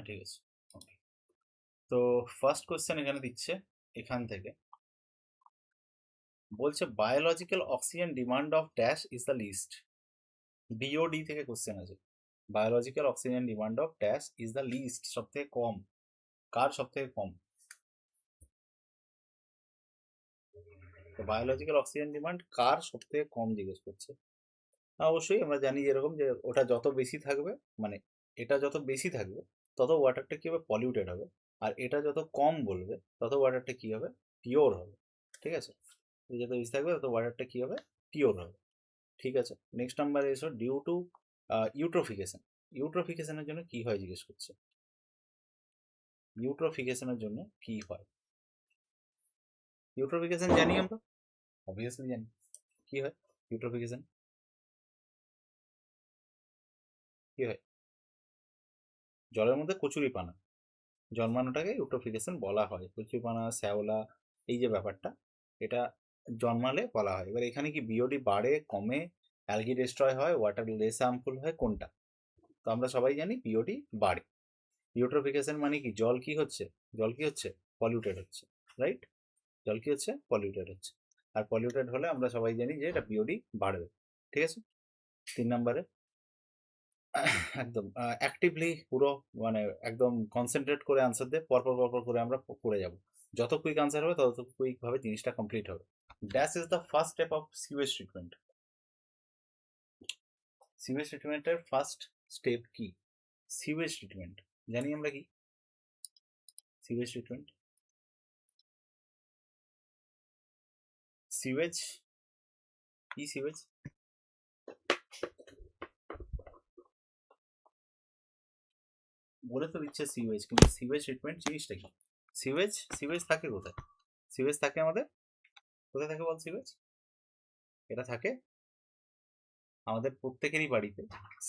ঠিক আছে। ওকে, তো ফার্স্ট কোশ্চেন এখানে দিচ্ছে, এখান থেকে বলছে biological oxygen demand of dash is the least. BOD থেকে কোশ্চেন আছে, biological oxygen demand of dash is the least, সব থেকে কম, কার সব থেকে কম? তো বায়োলজিক্যাল অক্সিজেন ডিমান্ড কার সব থেকে কম জিজ্ঞেস করছে। অবশ্যই আমরা জানি যেরকম যে ওটা যত বেশি থাকবে, মানে এটা যত বেশি থাকবে তত ওয়াটারটা কি হবে, পলিউটেড হবে, আর এটা যত কম বলবে তত ওয়াটারটা কি হবে, পিওর হবে। ঠিক আছে, যত বেশি থাকবে তত ওয়াটারটা কি হবে, পিওর হবে। ঠিক আছে, নেক্সট নাম্বার এসো, ডিউ টু ইউট্রোফিকেশন। ইউট্রোফিকেশনের জন্য কি হয় জিজ্ঞেস করছে, ইউট্রোফিকেশনের জন্য কি হয়? ইউট্রোফিকেশন জানি আমরা, অবভিয়াসলি জানি কি হয়। ইউট্রোফিকেশন কি হয়, জলের মধ্যে কচুরিপানা জন্মানোটাকে ইউট্রোফিকেশন বলা হয়। কচুরিপানা, শ্যাওলা, এই যে ব্যাপারটা, এটা জন্মালে বলা হয়। এবার এখানে কি বিওডি বাড়ে, কমে, অ্যালগি ডিস্ট্রয় হয়, ওয়াটার লেস হার্মফুল হয়, কোনটা? তো আমরা সবাই জানি বিওডি বাড়ে। ইউট্রোফিকেশন মানে কি, জল কি হচ্ছে, জল কি হচ্ছে, পলিউটেড হচ্ছে, রাইট? জল কি হচ্ছে, পলিউটেড হচ্ছে, আর পলিউটেড হলে আমরা সবাই জানি যে এটা বিওডি বাড়বে। ঠিক আছে, 3 নম্বরে একদম অ্যাক্টিভলি পুরো, মানে একদম কনসেন্ট্রেট করে আনসার দিয়ে পরপর পরপর করে আমরা করে যাব। যত কুইক আনসার হবে তত কুইক ভাবে জিনিসটা কমপ্লিট হবে। Dash is the first step of sewage treatment. Sewage ট্রিটমেন্টের ফার্স্ট স্টেপ কি? সিওয়েজ ট্রিটমেন্ট জানি আমরা কি, সিওয়েজ ট্রিটমেন্ট, সিওয়েজ কি, সিওয়েজ বলে তো দিচ্ছে সিওয়েজ, কিন্তু সিওয়েজ ট্রিটমেন্ট জিনিসটা কি? সিওয়েজ, সিওয়েজ থাকে কোথায়? সিওয়েজ থাকে আমাদের কোথায় থাকে বল? সিওয়েজ এটা থাকে আমাদের প্রত্যেকেরই বাড়িতে।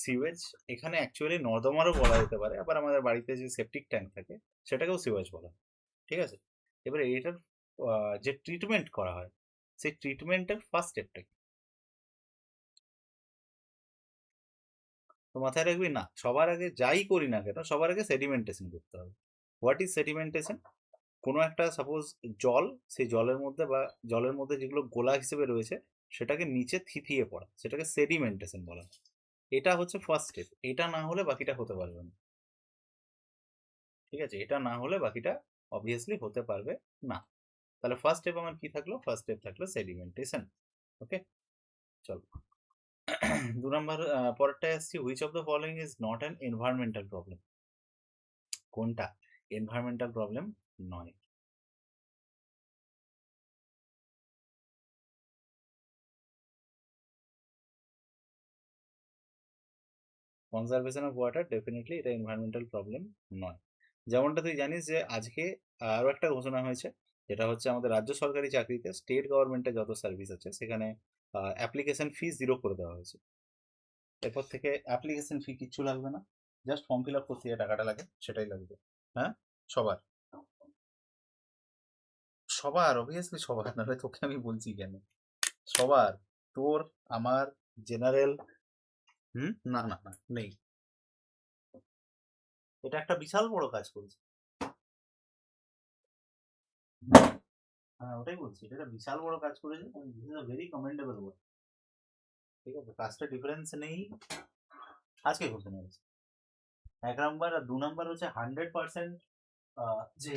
সিওয়েজ এখানে অ্যাকচুয়ালি নর্দমারও বলা যেতে পারে, আবার আমাদের বাড়িতে যে সেপটিক ট্যাঙ্ক থাকে সেটাকেও সিওয়েজ বলা হয়। ঠিক আছে, এবারে এটার যে ট্রিটমেন্ট করা হয়, সেই ট্রিটমেন্টের ফার্স্ট স্টেপটা কি? তো মাথায় রাখবি না, সবার আগে যাই করি না কেন সবার আগে সেডিমেন্টেশন করতে হবে। What is sedimentation? কোনো একটা সাপোজ জল, সেই জলের মধ্যে বা জলের মধ্যে যেগুলো গোলা হিসেবে রয়েছে সেটাকে নিচে থিতিয়ে পড়া, সেটাকে সেডিমেন্টেশন বলা হয়। এটা হচ্ছে ফার্স্ট স্টেপ, এটা না হলে বাকিটা হতে পারবে না। ঠিক আছে, এটা না হলে বাকিটা অবভিয়াসলি হতে পারবে না। তাহলে ফার্স্ট স্টেপ আমার কি থাকলো, ফার্স্ট স্টেপ থাকলো সেডিমেন্টেশন। ওকে, চল 2 নম্বর পরেরটায় আসছি, which of the following is not an environmental problem. কোনটা এনভায়রনমেন্টাল প্রবলেম নয়? কনজারভেশন অফ ওয়াটার ডেফিনেটলি এটা এনভায়রনমেন্টাল প্রবলেম নয়। যেমনটা তুই জানিস যে আজকে আরও একটা ঘোষণা হয়েছে, যেটা হচ্ছে আমাদের রাজ্য সরকারি চাকরিতে স্টেট গভর্নমেন্টের যত সার্ভিস আছে সেখানে অ্যাপ্লিকেশন ফি 0 করে দেওয়া হয়েছে। এরপর থেকে অ্যাপ্লিকেশন ফি কিচ্ছু লাগবে না, জাস্ট ফর্ম ফিল আপ করতে যে টাকাটা লাগে সেটাই লাগবে। হ্যাঁ, সবার, সবার অবভিয়াসলি সবার, নাহলে তোকে আমি বলছি কেন, সবার, তোর, আমার, জেনারেল। না না না, নেই। এটা একটা বিশাল বড় কাজ করেছে। হ্যাঁ ওটাই বলছি, এটা একটা বিশাল বড় কাজ করেছে, ভেরি কমেন্ডেবল ওয়ার্ক। ঠিক আছে, কাজটা ডিফারেন্স নেই, আজকে ঘোষণা হয়েছে। 1 নম্বর, আর 2 নম্বর হচ্ছে 100% যে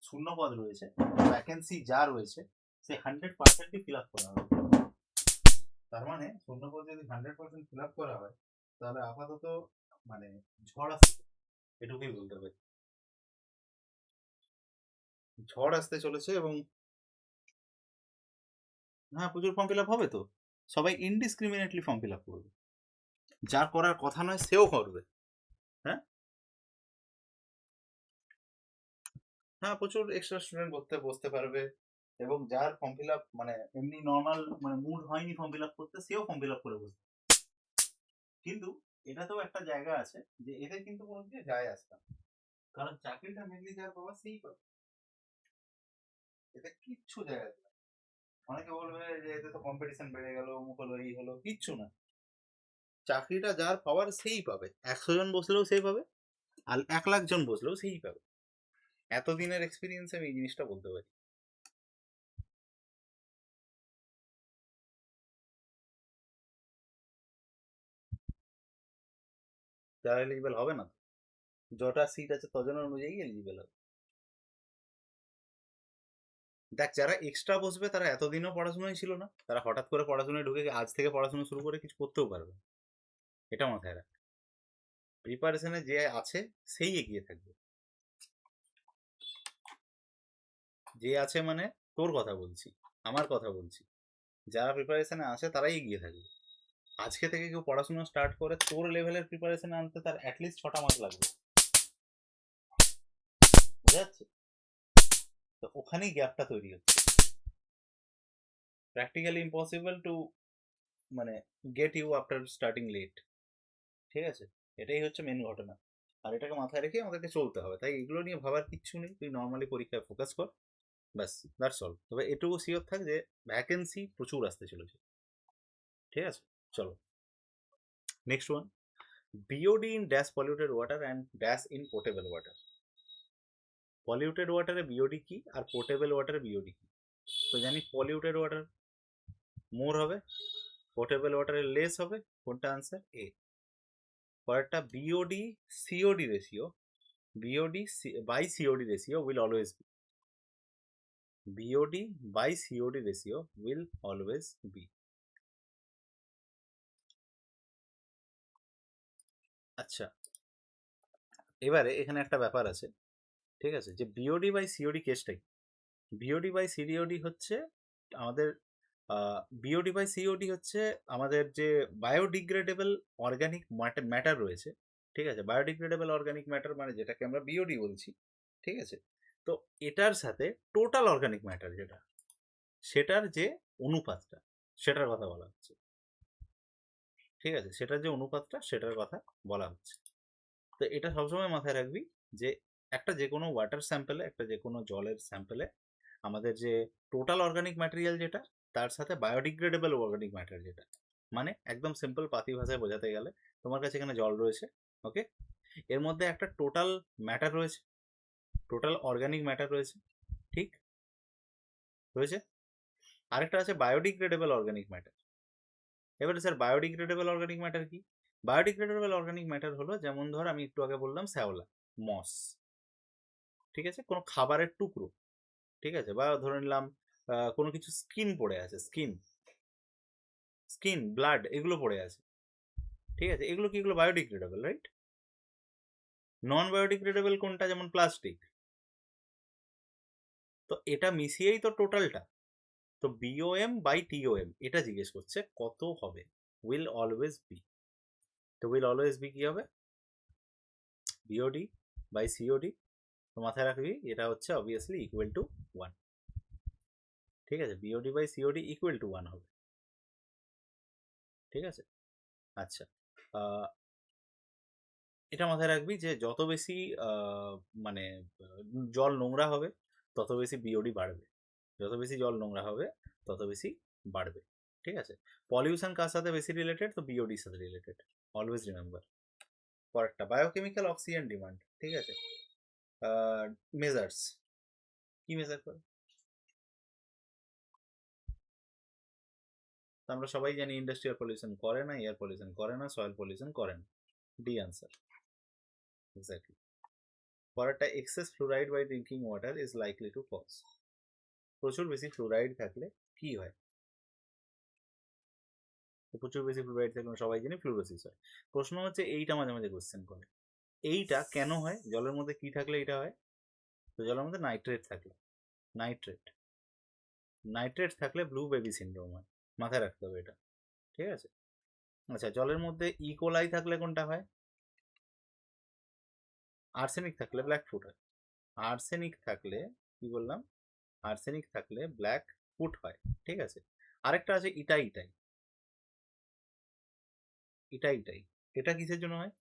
শূন্য পদ রয়েছে, ভ্যাকেন্সি যা রয়েছে, সেই 100%ই ফিল আপ করা হবে। তার মানে শূন্য পদ যদি 100% ফিল আপ করা হয় তাহলে আপাতত মানে ঝড় আসছে, এটুকুই বলতে হবে। ঝড় আসতে চলেছে, এবং হ্যাঁ প্রচুর ফর্ম ফিল আপ হবে, তো সবাই ইনডিসক্রিমিনেটলি ফর্ম ফিল আপ করবে, যার করার কথা নয় সেও করবে। হ্যাঁ হ্যাঁ, প্রচুর এক্সট্রা স্টুডেন্ট বসতে পারবে, এবং যার ফর্ম ফিল আপ মানে এমনি নর্মাল মানে মুড হয়নি ফর্ম ফিল আপ করতে, সেও ফর্ম ফিল আপ করে বসবে। কিন্তু এটাতেও একটা জায়গা আছে যে এদের কিন্তু কোনো কিছু যায় আসে না, কারণ চাকরিটা মেনলি যার বাবা সেই পাবে, এতে কিচ্ছু যায় আসে না। অনেকে বলবে যে এতে তো কম্পিটিশন বেড়ে গেল, অমুক হলো, এই হলো, কিচ্ছু না। চাকরিটা যার পাওয়ার সেই পাবে, 100 জন বসলেও সেই পাবে, আর 1,00,000 জন বসলেও সেই পাবে। এতদিনের এক্সপিরিয়েন্স আমি এই জিনিসটা বলতে পারি। যারা এলিজিবল হবে না, যটা সিট আছে তজনের অনুযায়ী এলিজিবল হবে। দেখ, যারা এক্সট্রা বসবে তারা এতদিনও পড়াশোনায় ছিল না, তারা হঠাৎ করে পড়াশোনায় ঢুকে আজ থেকে পড়াশোনা শুরু করে কিছু করতেও পারবে, এটা মাথায় রাখ। প্রিপারেশনে যে আছে সেই এগিয়ে থাকবে। যে আছে মানে তোর কথা বলছি, আমার কথা বলছি, যারা প্রিপারেশনে আছে তারাই এগিয়ে থাকবে। আজকে থেকে কেউ পড়াশোনা স্টার্ট করে তোর লেভেলের প্রিপারেশনে আনতে তার অ্যাটলিস্ট 6টা মাস লাগবে, বুঝা যাচ্ছে? তো ওখানেই গ্যাপটা তৈরি হচ্ছে। প্র্যাকটিক্যালি ইম্পসিবল টু মানে get you after starting late, ঠিক আছে? এটাই হচ্ছে মেন ঘটনা। আর এটাকে মাথায় রেখে আমাদেরকে চলতে হবে, তাই এগুলো নিয়ে ভাবার কিচ্ছু নেই, তুই নর্মালি পরীক্ষায় ফোকাস কর, ব্যাস, দ্যাটস অল। তবে এটুকু শিওর থাক যে ভ্যাকেন্সি প্রচুর আসতে চলেছে, ঠিক আছে? চলো next one, BOD in dash polluted water and dash in portable water. Polluted ওয়াটারে বিওডি কি আর পোর্টেবল ওয়াটারে বিওডি কি? তো জানি পলিউটেড ওয়াটার মোর হবে, পোর্টেবল ওয়াটারে লেস হবে, কোনটা আনসার? এ। পরেরটা BOD COD ratio, BOD by COD ratio will always be. BOD by COD ratio will always be. আচ্ছা, এবারে এখানে একটা ব্যাপার আছে, ঠিক আছে, যে BOD by COD কেসটাই, BOD by COD হচ্ছে আমাদের BOD by COD হচ্ছে আমাদের যে বায়োডিগ্রেডেবল অর্গানিক ম্যাটার রয়েছে, ঠিক আছে? বায়োডিগ্রেডেবল অর্গানিক ম্যাটার মানে যেটাকে আমরা BOD বলছি, ঠিক আছে? তো এটার সাথে টোটাল অর্গানিক ম্যাটার যেটা, সেটার যে অনুপাতটা, সেটার কথা বলা হচ্ছে, ঠিক আছে? সেটার যে অনুপাতটা সেটার কথা বলা হচ্ছে। তো এটা সবসময় মাথায় রাখবি যে একটা যে কোনো ওয়াটার স্যাম্পেলে, একটা যে কোনো জলের স্যাম্পেলে আমাদের যে টোটাল অর্গানিক ম্যাটেরিয়াল যেটা, তার সাথে বায়োডিগ্রেডেবল অর্গানিক ম্যাটার যেটা, মানে একদম সিম্পল পাতি ভাষায় বোঝাতে গেলে তোমার কাছে এখানে জল রয়েছে, ওকে, এর মধ্যে একটা টোটাল ম্যাটার রয়েছে, টোটাল অর্গানিক ম্যাটার রয়েছে, ঠিক রয়েছে। আরেকটা আছে বায়োডিগ্রেডেবল অর্গানিক ম্যাটার। এবারে স্যার বায়োডিগ্রেডেবল অর্গানিক ম্যাটার কি? বায়োডিগ্রেডেবল অর্গানিক ম্যাটার হলো, যেমন ধর আমি একটু আগে বললাম শ্যাওলা, মস, ঠিক আছে, কোনো খাবারের টুকরো, ঠিক আছে, বা ধরে নিলাম কোনো কিছু স্কিন পড়ে আছে, স্কিন স্কিন ব্লাড এগুলো পড়ে আছে, ঠিক আছে, এগুলো কি, এগুলো বায়োডিগ্রেডেবল, রাইট? নন বায়োডিগ্রেডেবল কোনটা? যেমন প্লাস্টিক। তো এটা মিশিয়েই তো টোটালটা। তো BOM বাই TOM এটা জিজ্ঞেস করছে কত হবে, উইল অলওয়েজ বি। তো উইল অলওয়েজ বি কি হবে? BOD by COD। তো মাথায় রাখবি এটা হচ্ছে অবভিয়াসলি ইকুয়াল টু 1, ঠিক আছে? BOD by COD equal to 1 হবে, ঠিক আছে? আচ্ছা, এটা মাথায় রাখবি যে যত বেশি মানে জল নোংরা হবে তত বেশি BOD বাড়বে, যত বেশি জল নোংরা হবে তত বেশি বাড়বে, ঠিক আছে? পলিউশন কার সাথে বেশি রিলেটেড? তো BODর সাথে রিলেটেড, অলওয়েজ রিমেম্বার। পরেরটা বায়োকেমিক্যাল অক্সিজেন ডিমান্ড, ঠিক আছে, মেজার্স, কি মেজার করে? আমরা সবাই জানি ইন্ডাস্ট্রিয়াল পলিউশন করে না, এয়ার পলিউশন করে না, সয়েল পলিউশন করে না, ডি আনসার, এক্স্যাক্টলি। পরেরটা excess fluoride by drinking water is likely to cause. প্রচুর বেশি ফ্লুরাইড থাকলে কি হয়? প্রচুর বেশি ফ্লুরাইড থাকলে সবাই জানি ফ্লুরোসিস হয়। প্রশ্ন হচ্ছে এইটা মাঝে মাঝে কোশ্চেন করে, এইটা কেন হয়? জলের মধ্যে কি থাকলে এটা হয়? তো জলের মধ্যে নাইট্রেট থাকলে, নাইট্রেট নাইট্রেট থাকলে ব্লু বেবি সিন্ড্রোম হয়, মাথায় রাখতে হবে এটা, ঠিক আছে? আচ্ছা, জলের মধ্যে ইকোলাই থাকলে কোনটা হয়? আর্সেনিক থাকলে ব্ল্যাক ফুট হয়। আর্সেনিক থাকলে, কি বললাম, আর্সেনিক থাকলে ব্ল্যাক ফুট হয়, ঠিক আছে? আরেকটা আছে ইটাই ইটাই, ইটাই ইটাই, এটা কিসের জন্য হয়?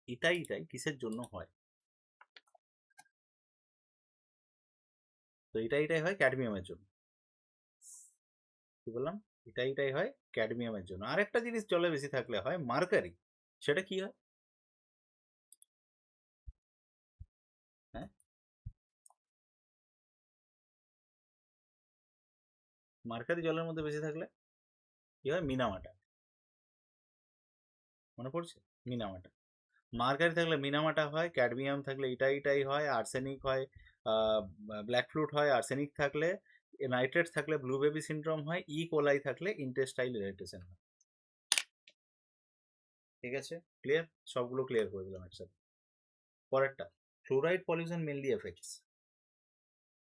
ইটাই ইটাই কিসের জন্য হয়? তো এটাই হয় ক্যাডমিয়ামের জন্য, কি বললাম? এটাই হয় ক্যাডমিয়ামের জন্য। আরেকটা জিনিস জলে বেশি থাকলে হয় মার্কারি। সেটা কি হয়? হ্যাঁ, মার্কারি জলের মধ্যে বেশি থাকলে কি হয়? মিনামাটা। মনে পড়ছে? মিনামাটা। মার্কারি থাকলে মিনামাটা হয়, ক্যাডমিয়াম থাকলে এটাই হয়, আর্সেনিক হয়, ব্ল্যাক ফ্লুট হয়, আর্সেনিক থাকলে, নাইট্রেট থাকলে ব্লু বেবি সিনড্রোম হয়, ই কোলাই থাকলে ইন্টেস্টাইল ইরিটেশন হয়। ঠিক আছে, ক্লিয়ার? সবগুলো ক্লিয়ার করে দিলাম একসাথে। পরেরটা, fluoride pollution mainly effects.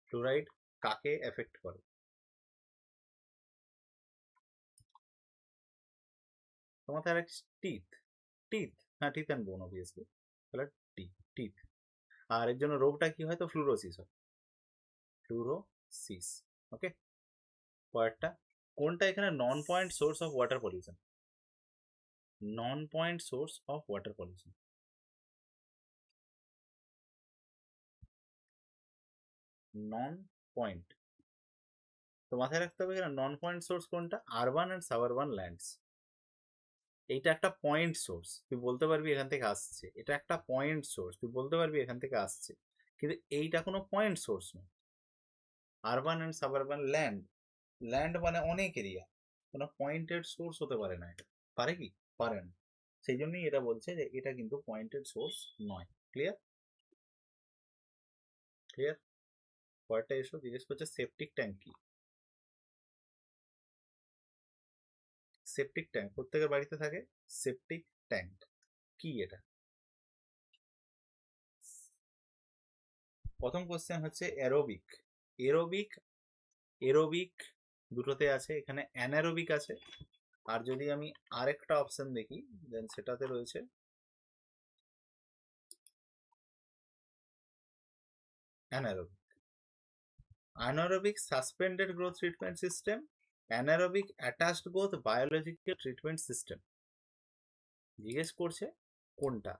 Fluoride কাকে এফেক্ট করে? তোমার আর টিথ। টিথ, হ্যাঁ, টিথ অ্যান্ড বোন অবভিয়াসলি। তাহলে টিথ। আর এর জন্য রোগটা কি হয়? তো ফ্লুরোসিস হয়, ফ্লুরোসিস। ওকে, পরেরটা, কোনটা এখানে non point source of water pollution? Non point source of water pollution, non point. তো মাথায় রাখতে হবে এখানে নন পয়েন্ট সোর্স কোনটা? Urban and suburban lands. এইটা একটা পয়েন্ট সোর্স, তুই বলতে পারবি এখান থেকে আসছে, এটা একটা পয়েন্ট সোর্স, তুই বলতে পারবি এখান থেকে আসছে, কিন্তু এইটা কোনো পয়েন্ট সোর্স নয়। Urban and suburban land, land মানে অনেক এরিয়া, কোনো পয়েন্টেড সোর্স হতে পারে না। এটা পারে কি? পারে না। সেই জন্যই এটা বলছে যে এটা কিন্তু পয়েন্টেড সোর্স নয়। ক্লিয়ার? ক্লিয়ার? পরেরটা এসো, জিজ্ঞেস করছে সেপটিক ট্যাঙ্ক কি? সেপটিক ট্যাঙ্ক প্রত্যেকের বাড়িতে থাকে। সেপটিক ট্যাঙ্ক কি এটা? প্রথম কোশ্চেন হচ্ছে অ্যারোবিক। এরোবিক, এরোবিক দুটোতে আছে, এখানে অ্যানারোবিক আছে। আর যদি আমি আরেকটা অপশন দেখি, দেন সেটাতে রয়েছে anaerobic. Anaerobic suspended growth treatment system, anaerobic attached growth biological treatment system. জিজ্ঞেস করছে কোনটা।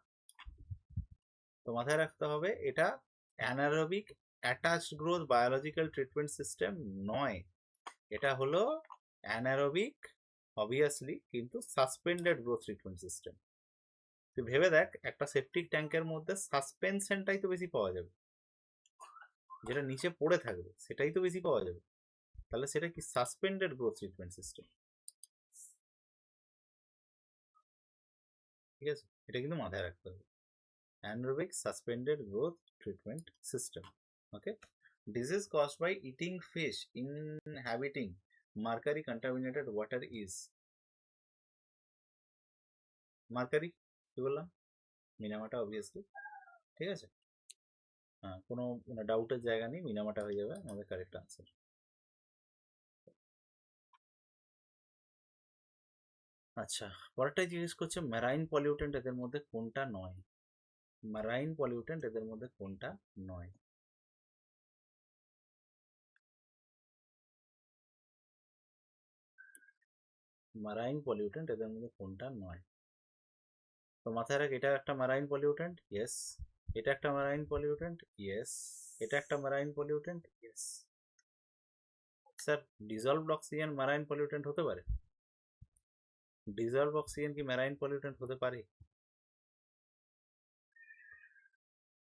তো মাথায় রাখতে হবে এটা anaerobic attached growth biological treatment system নয়, এটা হলো অ্যানারোবিক অবভিয়াসলি, কিন্তু সাসপেন্ডেড গ্রোথ ট্রিটমেন্ট সিস্টেম। তুই ভেবে দেখ, একটা সেপটিক ট্যাঙ্কের মধ্যে সাসপেনশনটাই তো বেশি পাওয়া যাবে, যেটা নিচে পড়ে থাকবে সেটাই তো বেশি পাওয়া যাবে। তাহলে সেটা কি? Suspended growth treatment system. ঠিক আছে, এটা কিন্তু মাথায় রাখতে হবে, anaerobic suspended growth treatment system. Okay, disease caused by eating fish inhabiting mercury contaminated water is? Mercury, কি বললাম? মিনামাটা অবভিয়াসলি। ঠিক আছে, হ্যাঁ, কোনো ডাউটের জায়গা নেই, মিনামাটা হয়ে যাবে আমাদের কারেক্ট আনসার। আচ্ছা, পরেরটাই জিজ্ঞেস করছে ম্যারাইন পলিউটেন্ট এদের মধ্যে কোনটা নয়? ম্যারাইন পলিউটেন্ট এদের মধ্যে কোনটা নয়? ম্যারাইন পলিউটেন্ট এদের মধ্যে কোনটা নয়? তো মাথায় রাখ, এটা একটা ম্যারাইন পলিউটেন্ট, ইয়েস। এটা একটা ম্যারাইন পলিউটেন্ট, ইয়েস। এটা একটা marine pollutant, yes. Sir, dissolved oxygen marine pollutant হতে পারে? ডিজলভ অক্সিজেন কি ম্যারাইন পলিউটেন্ট হতে পারে?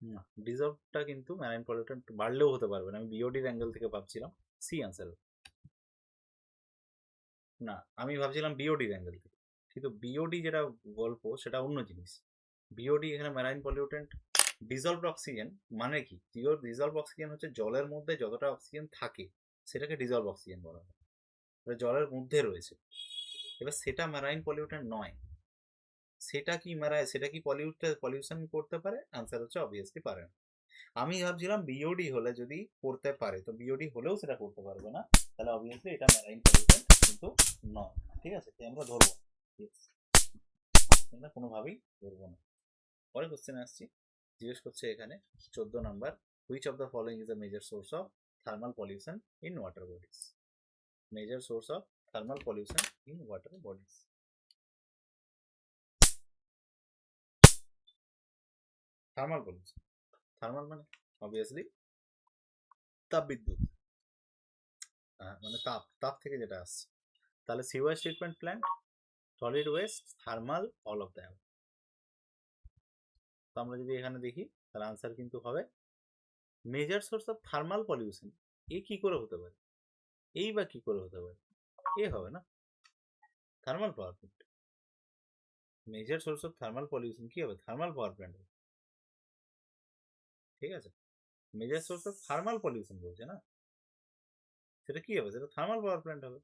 না, ডিজলভটা কিন্তু ম্যারাইন পলিউটেন্ট বাড়লেও হতে পারবে না। আমি বিওডির অ্যাঙ্গেল থেকে ভাবছিলাম, সি আনসার। না, আমি ভাবছিলাম বিওডির অ্যাঙ্গেল থেকে, কিন্তু বিওডি যেটা গল্প সেটা অন্য জিনিস। বিওডি এখানে ম্যারাইন পলিউটেন্ট। ডিজলভড অক্সিজেন মানে কি? ডিজলভ অক্সিজেন হচ্ছে জলের মধ্যে যতটা অক্সিজেন থাকে সেটাকে ডিজলভ অক্সিজেন বলা হয়, জলের মধ্যে রয়েছে। এবার সেটা ম্যারাইন পলিউটেন্ট নয়। সেটা কি সেটা কি পলিউশন করতে পারে? আনসার হচ্ছে অবভিয়াসলি পারে না। আমি ভাবছিলাম বিওডি হলে যদি করতে পারে, তো বিওডি হলেও সেটা করতে পারবে না, তাহলে অবভিয়াসলি এটা ম্যারাইন পলিউশন কিন্তু নয়। ঠিক আছে, আমরা ধরবো, আমরা কোনোভাবেই ধরবো না। পরে কোশ্চেনে আসছি, জিজ্ঞেস করছে এখানে 14 নম্বর, which of the following is the major source of thermal pollution in water bodies? Major source of thermal pollution in water bodies. Thermal pollution, thermal মানে অবভিয়াসলি তাপবিদ্যুৎ, মানে তাপ, তাপ থেকে যেটা আসছে। তাহলে sewage treatment plant, solid waste, thermal, all of them. তো আমরা যদি এখানে দেখি তাহলে আনসার কিন্তু হবে major source of thermal pollution. এ কি করে হতে পারে? এই বা কি করে হতে পারে? এ হবে না, thermal power plant. Major source of thermal pollution কি হবে? Thermal power plant. ঠিক আছে, major source of thermal pollution বলছে না, সেটা কি হবে? সেটা থার্মাল পাওয়ার প্ল্যান্ট হবে।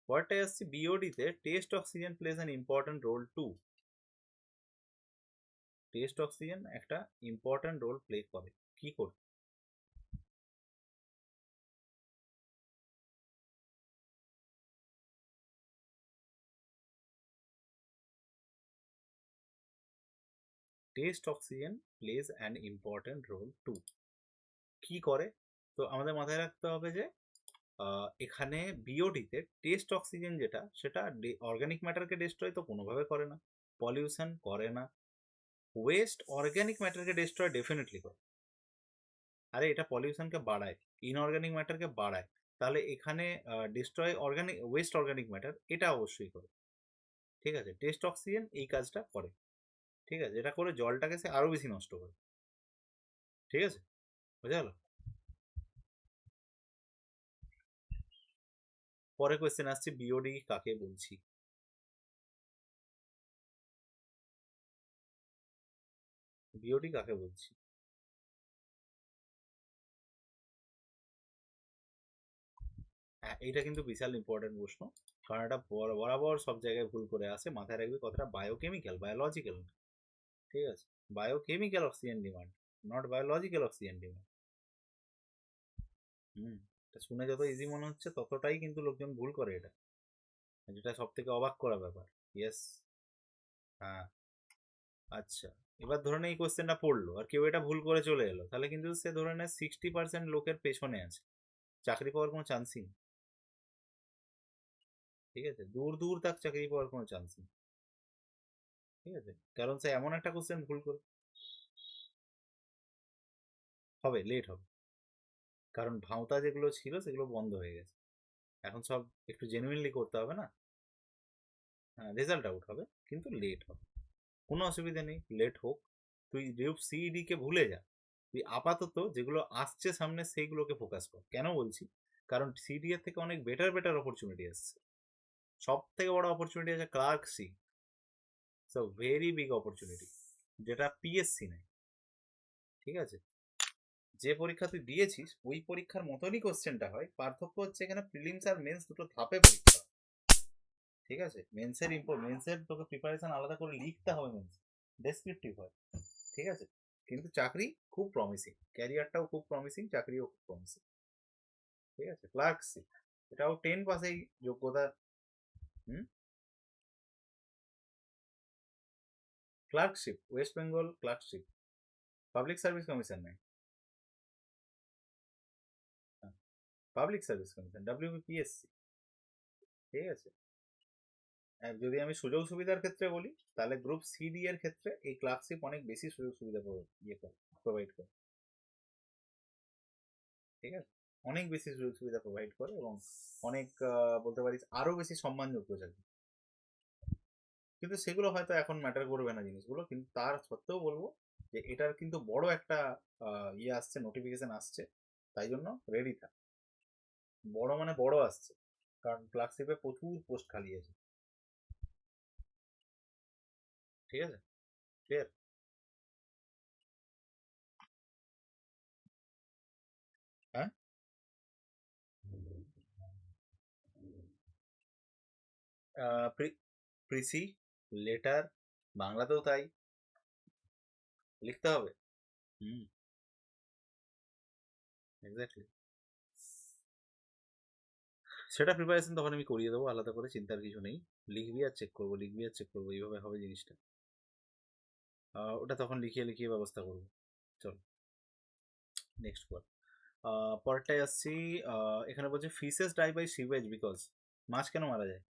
পরেরটাই আসছে বিওডিতে test oxygen plays an important role to. Test oxygen একটা ইম্পর্টেন্ট রোল প্লে করে, কি করে? Test oxygen plays an important role to, কি করে? তো আমাদের মাথায় রাখতে হবে যে এখানে বিওডিতে টেস্ট অক্সিজেন যেটা, সেটা অর্গানিক ম্যাটারকে ডিস্ট্রয় তো কোনোভাবে করে না, পলিউশন করে না। ওয়েস্ট অর্গানিক ম্যাটারকে ডিস্ট্রয় ডেফিনেটলি করে। আরে এটা পলিউশনকে বাড়ায়, ইনঅর্গানিক ম্যাটারকে বাড়ায়, তাহলে এখানে destroy organic West organic matter, এটা অবশ্যই করে। ঠিক আছে, টেস্ট অক্সিজেন এই কাজটা করে। ঠিক আছে, এটা করে জলটাকে সে আরো বেশি নষ্ট করে। ঠিক আছে, বোঝা গেল? পরে কোয়েশ্চেন আসছে বিওডি কাকে বলছি। বিওডি কাকে বলছি? হ্যাঁ, এটা কিন্তু বিশাল ইম্পর্টেন্ট প্রশ্ন, কারণ এটা বরাবর সব জায়গায় ভুল করে আসে। মাথায় রাখবি কথাটা বায়োকেমিক্যাল, বায়োলজিক্যাল। ঠিক আছে, biochemical oxygen demand, not biological oxygen demand. হুম, এটা শুনে যত ইজি মনে হচ্ছে ততটাই কিন্তু লোকজন ভুল করে এটা, যেটা সব থেকে অবাক করা ব্যাপার। ইয়েস। হ্যাঁ, আচ্ছা, এবার ধরে নে এই কোশ্চেনটা পড়লো আর কেউ এটা ভুল করে চলে এলো, তাহলে কিন্তু সে ধরে নেয় 60% লোকের পেছনে আছে, চাকরি পাওয়ার কোনো চান্সই নেই। ঠিক আছে, দূর দূর তাক চাকরি পাওয়ার কোনো চান্স নেই। ঠিক আছে, কারণ সে এমন একটা কোশ্চেন ভুল করে। হবে, লেট হবে, কারণ ভাঁওতা যেগুলো ছিল সেগুলো বন্ধ হয়ে গেছে, এখন সব একটু জেনুইনলি করতে হবে না। হ্যাঁ, রেজাল্ট আউট হবে, কিন্তু লেট হবে, কোনো অসুবিধা নেই, লেট হোক। তুই গ্রুপ সিইডি কে ভুলে যা, তুই আপাতত যেগুলো আসছে সামনে সেইগুলোকে ফোকাস কর। কেন বলছি? কারণ সিডি এর থেকে অনেক বেটার বেটার অপরচুনিটি আসছে। সব থেকে বড় অপরচুনিটি আছে clerk C, so very big opportunity, যেটা পিএসসি নেই। ঠিক আছে, যে পরীক্ষা তুই দিয়েছিস ওই পরীক্ষার মতনই কোশ্চেনটা হয়, পার্থক্য হচ্ছে এখানে প্রিলিমস আর মেন্স দুটো ধাপে পরীক্ষা হয়। ঠিক আছে, মেন্সের তোকে প্রিপারেশন আলাদা করে লিখতে হবে, মেন্স ডেসক্রিপটিভ হয়। ঠিক আছে, কিন্তু চাকরি খুব প্রমিসিং, ক্যারিয়ারটাও খুব প্রমিসিং, চাকরিও খুব প্রমিসিং। ঠিক আছে, ক্লার্কশিপ, এটাও 10 পাসেই যোগ্যতা। হুম, clerkship, West Bengal clerkship, public service commission নেই, পাবলিক সার্ভিস কমিশন, ডাব্লিউবিপিএসসি। ঠিক আছে, যদি আমি সুযোগ সুবিধার ক্ষেত্রে বলি, তাহলে গ্রুপ সিডি এর ক্ষেত্রে এই ক্লার্কশিপ অনেক বেশি সুযোগ সুবিধা প্রোভাইড করে। ঠিক আছে, অনেক বেশি সুযোগ সুবিধা প্রোভাইড করে এবং অনেক বলতে পারিস আরো বেশি সম্মানযোগ্য চাকরি। কিন্তু সেগুলো হয়তো এখন ম্যাটার করবে না জিনিসগুলো, কিন্তু তার সত্ত্বেও বলবো যে এটার কিন্তু বড় একটা ইয়ে আসছে, নোটিফিকেশন আসছে, তাই জন্য রেডি থাক। বড় মানে বড় আসছে, কারণ ক্লার্কশিপে প্রচুর পোস্ট খালি আছে। ঠিক আছে, ক্লিয়ার? হ্যাঁ, প্রিসি, লেটার, বাংলাতেও তাই লিখতে হবে। হুম, এক্স্যাক্টলি। সেটা প্রিপারেশন তখন আমি করিয়ে দেবো, আলাদা করে চিন্তার কিছু নেই। লিখবি আর চেক করবো, লিখবি আর চেক করবো, এইভাবে হবে জিনিসটা। ওটা তখন লিখিয়ে লিখিয়ে ব্যবস্থা করবো। চল, নেক্সট পর পরেরটায় আসছি। এখানে বলছে fishes die by sewage because, মাছ কেন মারা যায়?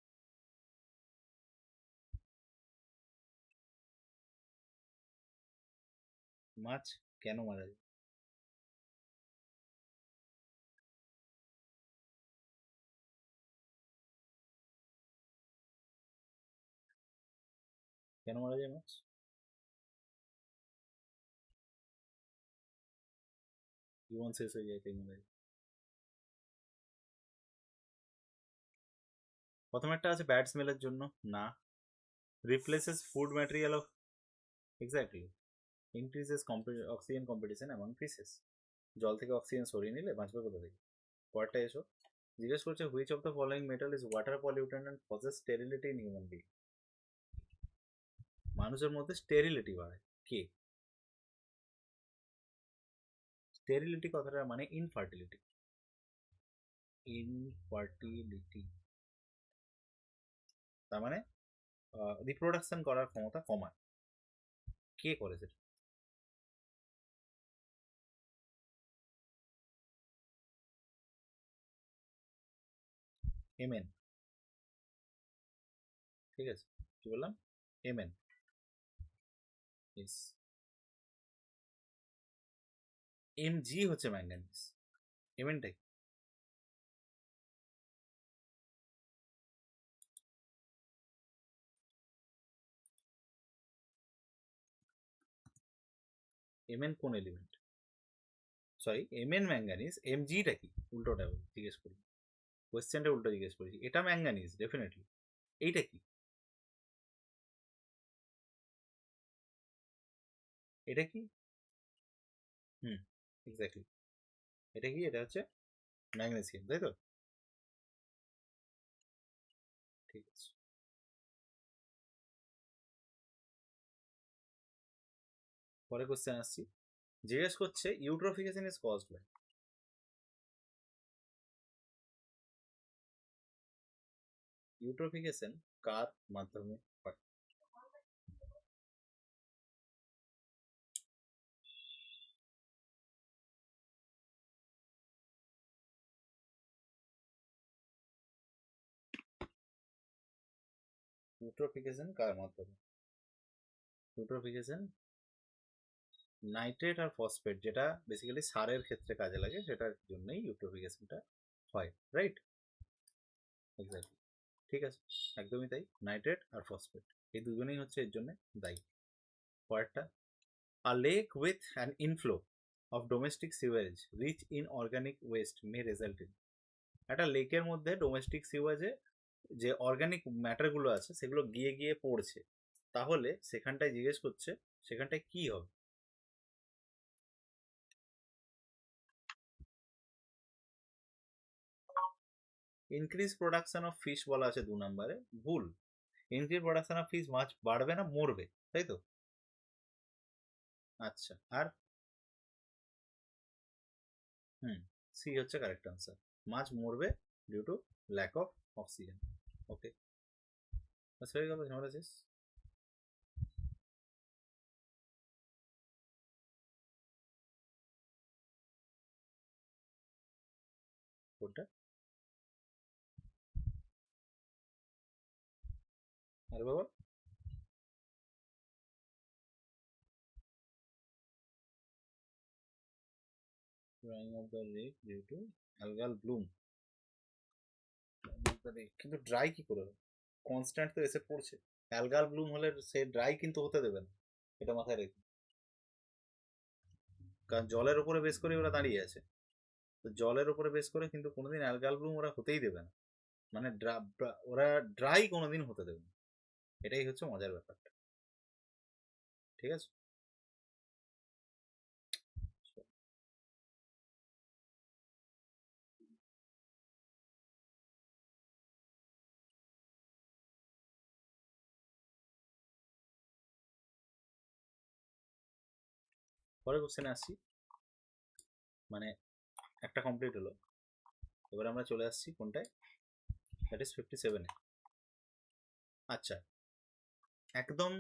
মাছ কেন মারা যায়? কেন মারা যায় মাছ? জীবন শেষ হয়ে যায় তাই মারা যায়। প্রথম একটা আছে ব্যাড স্মেলের জন্য, না। Replaces food material of, exactly. Increases oxygen competition among fishes, জল থেকে অক্সিজেন সরিয়ে নিলে বাঁচবে কোথা থেকে? পরেরটা এসো, জিজ্ঞেস করছে which of the following metal is water pollutant and causes sterility in human being. মানুষের মধ্যে স্টেরিলিটি বাড়ায় কে? স্টেরিলিটি কথাটার মানে ইনফার্টিলিটি। ইনফার্টিলিটি তার মানে রিপ্রোডাকশন করার ক্ষমতা কমায়। কে করে সেটা? এমএন। ঠিক আছে, কি বললাম? এমএন। ইস। এমজি হচ্ছে ম্যাঙ্গানিজ। এমএনটা কি? এমএন কোন এলিমেন্ট? সরি, এমএন ম্যাঙ্গানিজ, এমজিটা কি? উল্টোটা জিজ্ঞেস করি, কোয়েশ্চেনটা উল্টো জিজ্ঞেস করেছি। এটা ম্যাঙ্গানিজ ডেফিনেটলি, এইটা কি? এটা কি? হুম, এক্স্যাক্টলি। এটা কি? এটা হচ্ছে ম্যাগনেসিয়াম, তাই তো? ঠিক আছে, পরে কোশ্চেন আসছি। জিজ্ঞেস করছে eutrophication is caused by. Eutrophication কার মাধ্যমে হয়? ইউট্রোফিকেশন কার মাধ্যমে? ইউট্রোফিকেশন নাইট্রেট আর ফসফেট, যেটা বেসিক্যালি সারের ক্ষেত্রে কাজে লাগে, সেটার জন্যই ইউট্রোফিকেশনটা হয়, রাইট? এক্স্যাক্টলি, ঠিক আছে, একদমই তাই। নাইট্রেট আর ফসফেট এই দুজনেই হচ্ছে এর জন্য দায়ী। পরেরটা, a lake with an inflow of domestic sewage rich in organic waste may result in। একটা লেকের মধ্যে ডোমেস্টিক সিওয়েজে যে অর্গানিক ম্যাটারগুলো আছে সেগুলো গিয়ে গিয়ে পড়ছে, তাহলে সেখানটায় জিজ্ঞেস করছে সেখানটায় কি হবে? ইনক্রিজ প্রোডাকশন অফ ফিশ বলা আছে 2 নম্বরে, ভুল। ইনক্রিজ প্রোডাকশন অফ ফিশ, মাছ বাড়বে না, মরবে, তাই তো? আচ্ছা, আর? হুম, সি হচ্ছে কারেক্ট আনসার। মাছ মরবে due to lack of oxygen. Okay, হয়ে গেল, ঝামেলা শেষ। কোনটা? আরে বাবা, drying of the lake due to algal bloom। কিন্তু ড্রাই কি করে হবে? কনস্ট্যান্ট তো এসে পড়ছে। অ্যালগাল ব্লুম হলে সে ড্রাই কিন্তু হতে দেবে না, এটা মাথায় রেখে। কারণ জলের উপরে বেস করে ওরা দাঁড়িয়ে আছে, তো জলের উপরে বেস করে কিন্তু কোনোদিন অ্যালগাল ব্লুম ওরা হতেই দেবে না। মানে ওরা ড্রাই কোনোদিন হতে দেবে না, এটাই হচ্ছে মজার ব্যাপারটা। ঠিক আছে, পরে কোশ্চেনে আসছি। মানে একটা কমপ্লিট হলো, এবার আমরা চলে আসছি কোনটায়? দ্যাট ইজ 57-এ। আচ্ছা, একদম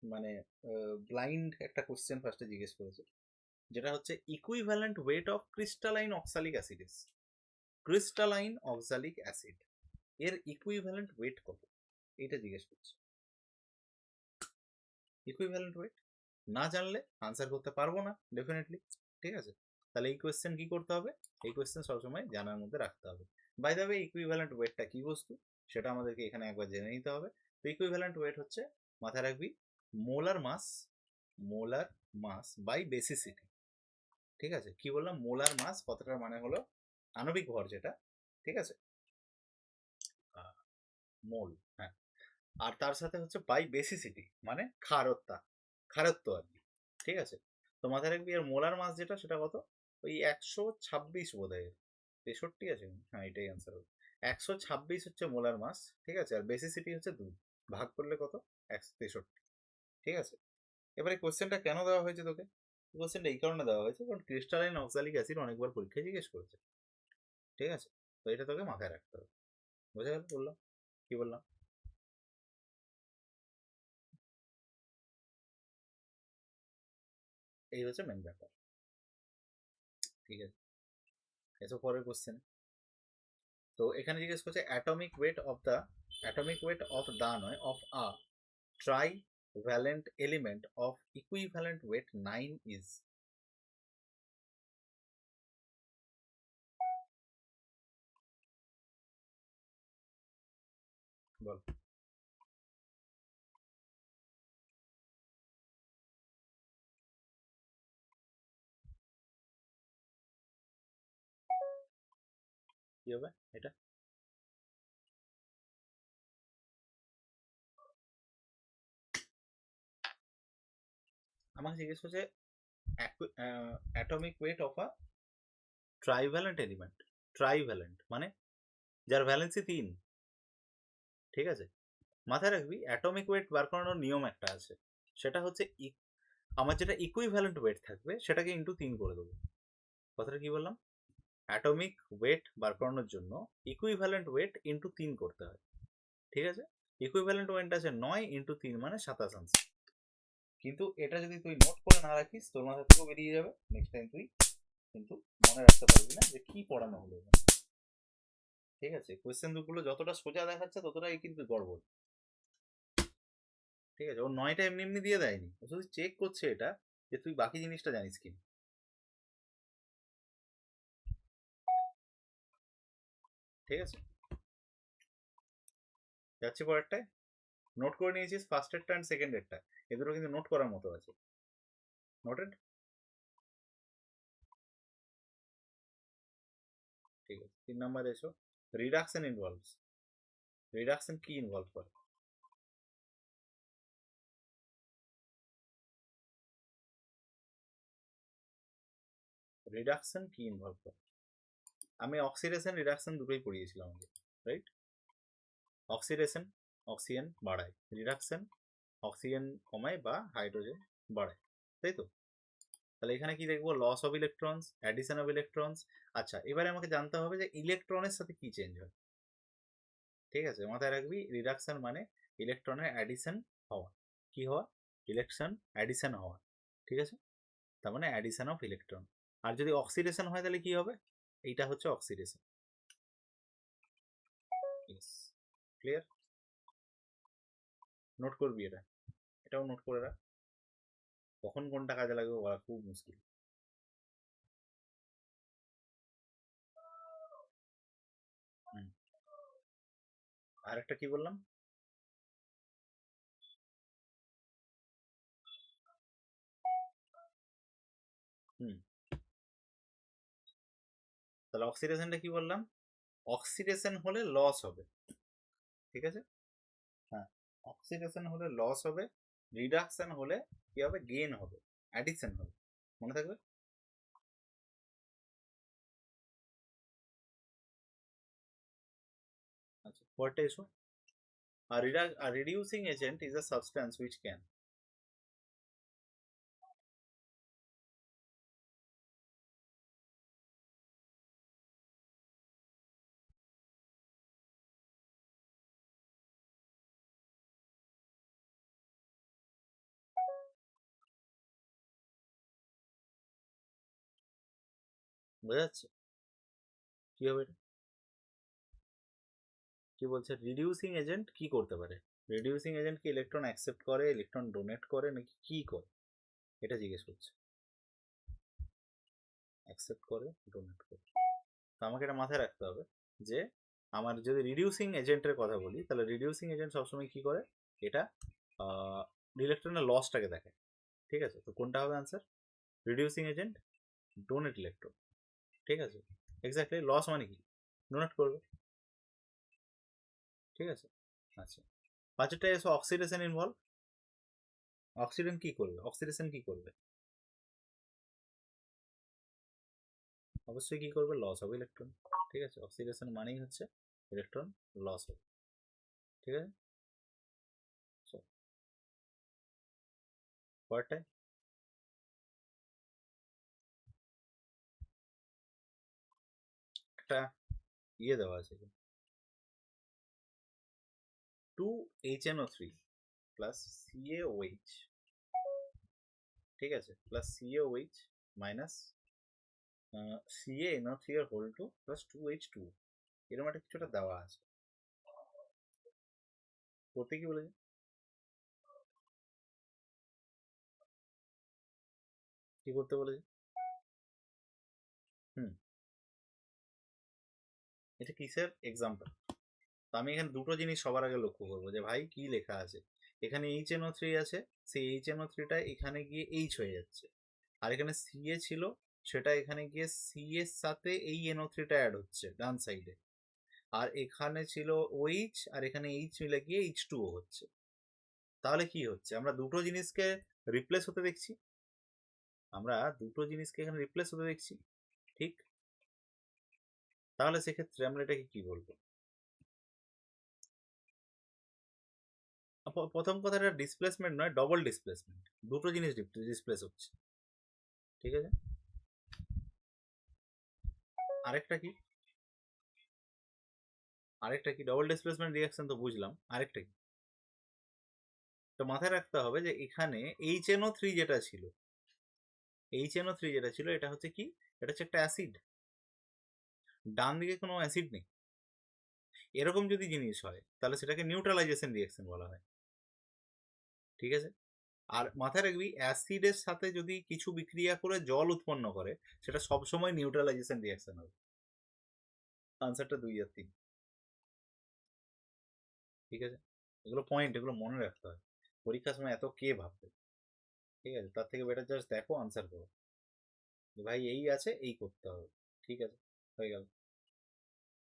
মানে ব্লাইন্ড একটা কোশ্চেন ফার্স্টে জিজ্ঞেস করেছে, যেটা হচ্ছে equivalent weight of crystalline oxalic acid. Crystalline oxalic acid এর ইকুইভ্যালেন্ট ওয়েট কত, এটা জিজ্ঞেস করছে। ইকুইভ্যালেন্ট ওয়েট না জানলে আনসার করতে পারবো না ডেফিনেটলি। ঠিক আছে, তাহলে এই কোয়েশ্চেন কি করতে হবে? এই কোয়েশ্চেন সবসময় জানার মধ্যে রাখতে হবে। বাই দ্য ওয়ে, ইকুইভ্যালেন্ট ওয়েটটা কি বস্তু সেটা আমাদেরকে এখানে একবার জেনে নিতে হবে। তো ইকুইভ্যালেন্ট ওয়েট হচ্ছে, মাথায় রাখবি, মোলার মাস বাই বেসিসিটি। ঠিক আছে, কি বললাম? মোলার মাস কথাটার মানে হলো আণবিক ভর যেটা, ঠিক আছে, মোল, হ্যাঁ। আর তার সাথে হচ্ছে বাই বেসিসিটি মানে ক্ষারত্ব আর কি, ঠিক আছে। তো মাথায় রাখবি এর মোলার মাস যেটা সেটা কত, ওই 126 বোধ হয়, 63 আছে, হ্যাঁ এটাই অ্যান্সার হবে। 126 হচ্ছে মোলার মাস, ঠিক আছে। আর বেসিসিটি হচ্ছে 2, ভাগ করলে কত? 163, ঠিক আছে। এবারে কোশ্চেনটা কেন দেওয়া হয়েছে তোকে? কোশ্চেনটা এই কারণে দেওয়া হয়েছে কারণ ক্রিস্টালাইন অক্সালিক অ্যাসিড অনেকবার পরীক্ষায় জিজ্ঞেস করেছে, ঠিক আছে। তো এটা তোকে মাথায় রাখতে হবে। বোঝা গেল বললাম, কি বললাম? এই হচ্ছে মেন ব্যাপার, ঠিক আছে। এসব পরের কোশ্চেন। তো এখানে জিজ্ঞেস করছে অ্যাটমিক ওয়েট অফ দা নয় of a trivalent element of equivalent weight 9 is. বল। কি হবে এটা? আমাকে জিজ্ঞেস করছে atomic weight of a trivalent element. Trivalent মানে যার ভ্যালেন্সি 3, ঠিক আছে। মাথায় রাখবি অ্যাটমিক ওয়েট বার করানোর নিয়ম একটা আছে, সেটা হচ্ছে আমার যেটা ইকুইভ্যালেন্ট ওয়েট থাকবে সেটাকে ইন্টু 3 করে দেবো। কথাটা কি বললাম? অ্যাটমিক ওয়েট বার করানোর জন্য ইকুইভ্যালেন্ট ওয়েট ইন্টু 3 করতে হয়, ঠিক আছে। ইকুইভ্যালেন্ট ওয়েট আছে 9 ইন্টু 3 মানে 27 আনসার। কিন্তু এটা যদি তুই নোট করে না রাখিস তোর মাথা থেকেও বেরিয়ে যাবে, নেক্সট টাইম তুই কিন্তু মনে রাখতে পারবি না যে কি পড়ানো হলো, ঠিক আছে। কোয়েশ্চেন গুলো যতটা সোজা দেখাচ্ছে ততটাই কিন্তু গড়বড়, ঠিক আছে। ও 9টা এমনি এমনি দিয়ে দেয়নি, ও শুধু চেক করছে এটা যে তুই বাকি জিনিসটা জানিস কি, ঠিক আছে। যাচ্ছি পরেরটায়। নোট করে নিয়েছিস ফার্স্ট এডটা অ্যান্ড সেকেন্ড এডটা, এ দুটো কিন্তু নোট করার মতো আছে। নোটেড, ঠিক আছে। 3 নাম্বার এসো। রিডাকশন কি ইনভলভ করে? রিডাকশন কি ইনভলভ করে? আমি অক্সিডেশন রিডাকশন দুটোই পড়িয়েছিলাম আগে, রাইট। অক্সিডেশন অক্সিজেন বাড়ায়, রিডাকশন অক্সিজেন কমায় বা হাইড্রোজেন বাড়ায়, তাই তো। তাহলে এখানে কি দেখবো? Loss of electrons, addition of electrons. আচ্ছা, এবারে আমাকে জানতে হবে যে ইলেকট্রনের সাথে কি চেঞ্জ হয়, ঠিক আছে। মাথায় রাখবি রিডাকশন মানে ইলেকট্রনের অ্যাডিশন হওয়া, কি হওয়া? ইলেকট্রন অ্যাডিশন হওয়া, ঠিক আছে। তার মানে অ্যাডিশন অফ ইলেকট্রন। আর যদি অক্সিডেশন হয় তাহলে কি হবে? এইটা হচ্ছে অক্সিডেশন। ক্লিয়ার? নোট করবি এটা, এটাও নোট করে রাখ, কখন কোনটা কাজে লাগবে বলা খুব মুশকিল। আর একটা কি বললাম? হুম, তাহলে অক্সিডেশনটা কি বললাম? অক্সিডেশন হলে লস হবে, ঠিক আছে। হ্যাঁ, অক্সিডেশন হলে লস হবে, রিডাকশন হলে কি হবে? গেইন হবে, অ্যাডিশন হবে, মনে থাকবে। আচ্ছা, পরটা এসো। A reducing agent is a substance which can, বোঝা যাচ্ছে কি হবে এটা? কি বলছে? রিডিউসিং এজেন্ট কি করতে পারে? রিডিউসিং এজেন্ট কি ইলেকট্রন অ্যাকসেপ্ট করে, ইলেকট্রন ডোনেট করে, নাকি কি করে এটা জিজ্ঞেস করছে। অ্যাকসেপ্ট করে, ডোনেট করে। তো আমাকে এটা মাথায় রাখতে হবে যে আমার যদি রিডিউসিং এজেন্টের কথা বলি তাহলে রিডিউসিং এজেন্ট সবসময় কি করে? এটা ইলেকট্রনের লসটাকে দেখে। ঠিক আছে, তো কোনটা হবে answer? Reducing agent, donate electron. ঠিক আছে, এক্স্যাক্টলি লস মানে কি? ডোনেট করবে। ঠিক আছে, আচ্ছা পাঁচটা এসো অক্সিডেশন ইনভলভ। অক্সিডেশন কি করবে? অক্সিডেশন কি করবে? অবশ্যই কি করবে? লস হবে ইলেকট্রন। ঠিক আছে, অক্সিডেশন মানেই হচ্ছে ইলেকট্রন লস হবে। ঠিক আছে, পরেরটায় একটা ইয়ে দেওয়া আছে, 2HNO3 প্লাস CaOH, ঠিক আছে, প্লাস CaOH মাইনাস CaNO3 এর হোল 2 প্লাস 2H2, এরকম একটা কিছুটা দেওয়া আছে। করতে কি বলেছে? কি করতে বলেছে? হুম, এটা কিসের এক্সাম্পল? তো আমি এখানে দুটো জিনিস সবার আগে লক্ষ্য করবো যে ভাই কি লেখা আছে। এখানে HNO3 আছে, সেই HNO3টা এখানে গিয়ে H হয়ে যাচ্ছে, আর এখানে CA ছিল, সেটা এখানে গিয়ে সি এর সাথে এই NO3টা অ্যাড হচ্ছে ডান সাইডে, আর এখানে ছিল OH আর এখানে H মিলে গিয়ে H2O হচ্ছে। তাহলে কি হচ্ছে? আমরা দুটো জিনিসকে রিপ্লেস হতে দেখছি, আমরা দুটো জিনিসকে এখানে রিপ্লেস হতে দেখছি। ঠিক, তাহলে সেক্ষেত্রে আমরা এটাকে কি বলবো? প্রথম কথাটা ডিসপ্লেসমেন্ট নয়, ডবল ডিসপ্লেসমেন্ট, দুটো জিনিস ডিসপ্লেস হচ্ছে। ঠিক আছে, আরেকটা কি? আরেকটা কি? ডবল ডিসপ্লেসমেন্ট রিয়াকশন তো বুঝলাম, আরেকটা কি? তো মাথায় রাখতে হবে যে এখানে HNO3 যেটা ছিল, HNO3 যেটা ছিল এটা হচ্ছে কি? এটা হচ্ছে একটা অ্যাসিড, ডান দিকে কোনো অ্যাসিড নেই। এরকম যদি জিনিস হয় তাহলে সেটাকে নিউট্রালাইজেশন রিয়াকশন বলা হয়। ঠিক আছে, আর মাথায় রাখবি অ্যাসিডের সাথে যদি কিছু বিক্রিয়া করে জল উৎপন্ন করে সেটা সবসময় নিউট্রালাইজেশন রিয়াকশন হবে। আনসারটা 2 আর 3। ঠিক আছে, এগুলো পয়েন্ট, এগুলো মনে রাখতে হয়, পরীক্ষার সময় এত কে ভাববে। ঠিক আছে, তার থেকে বেটার জাস্ট দেখো আনসার করো, ভাই এই আছে এই করতে হবে। ঠিক আছে, হয়ে গেল,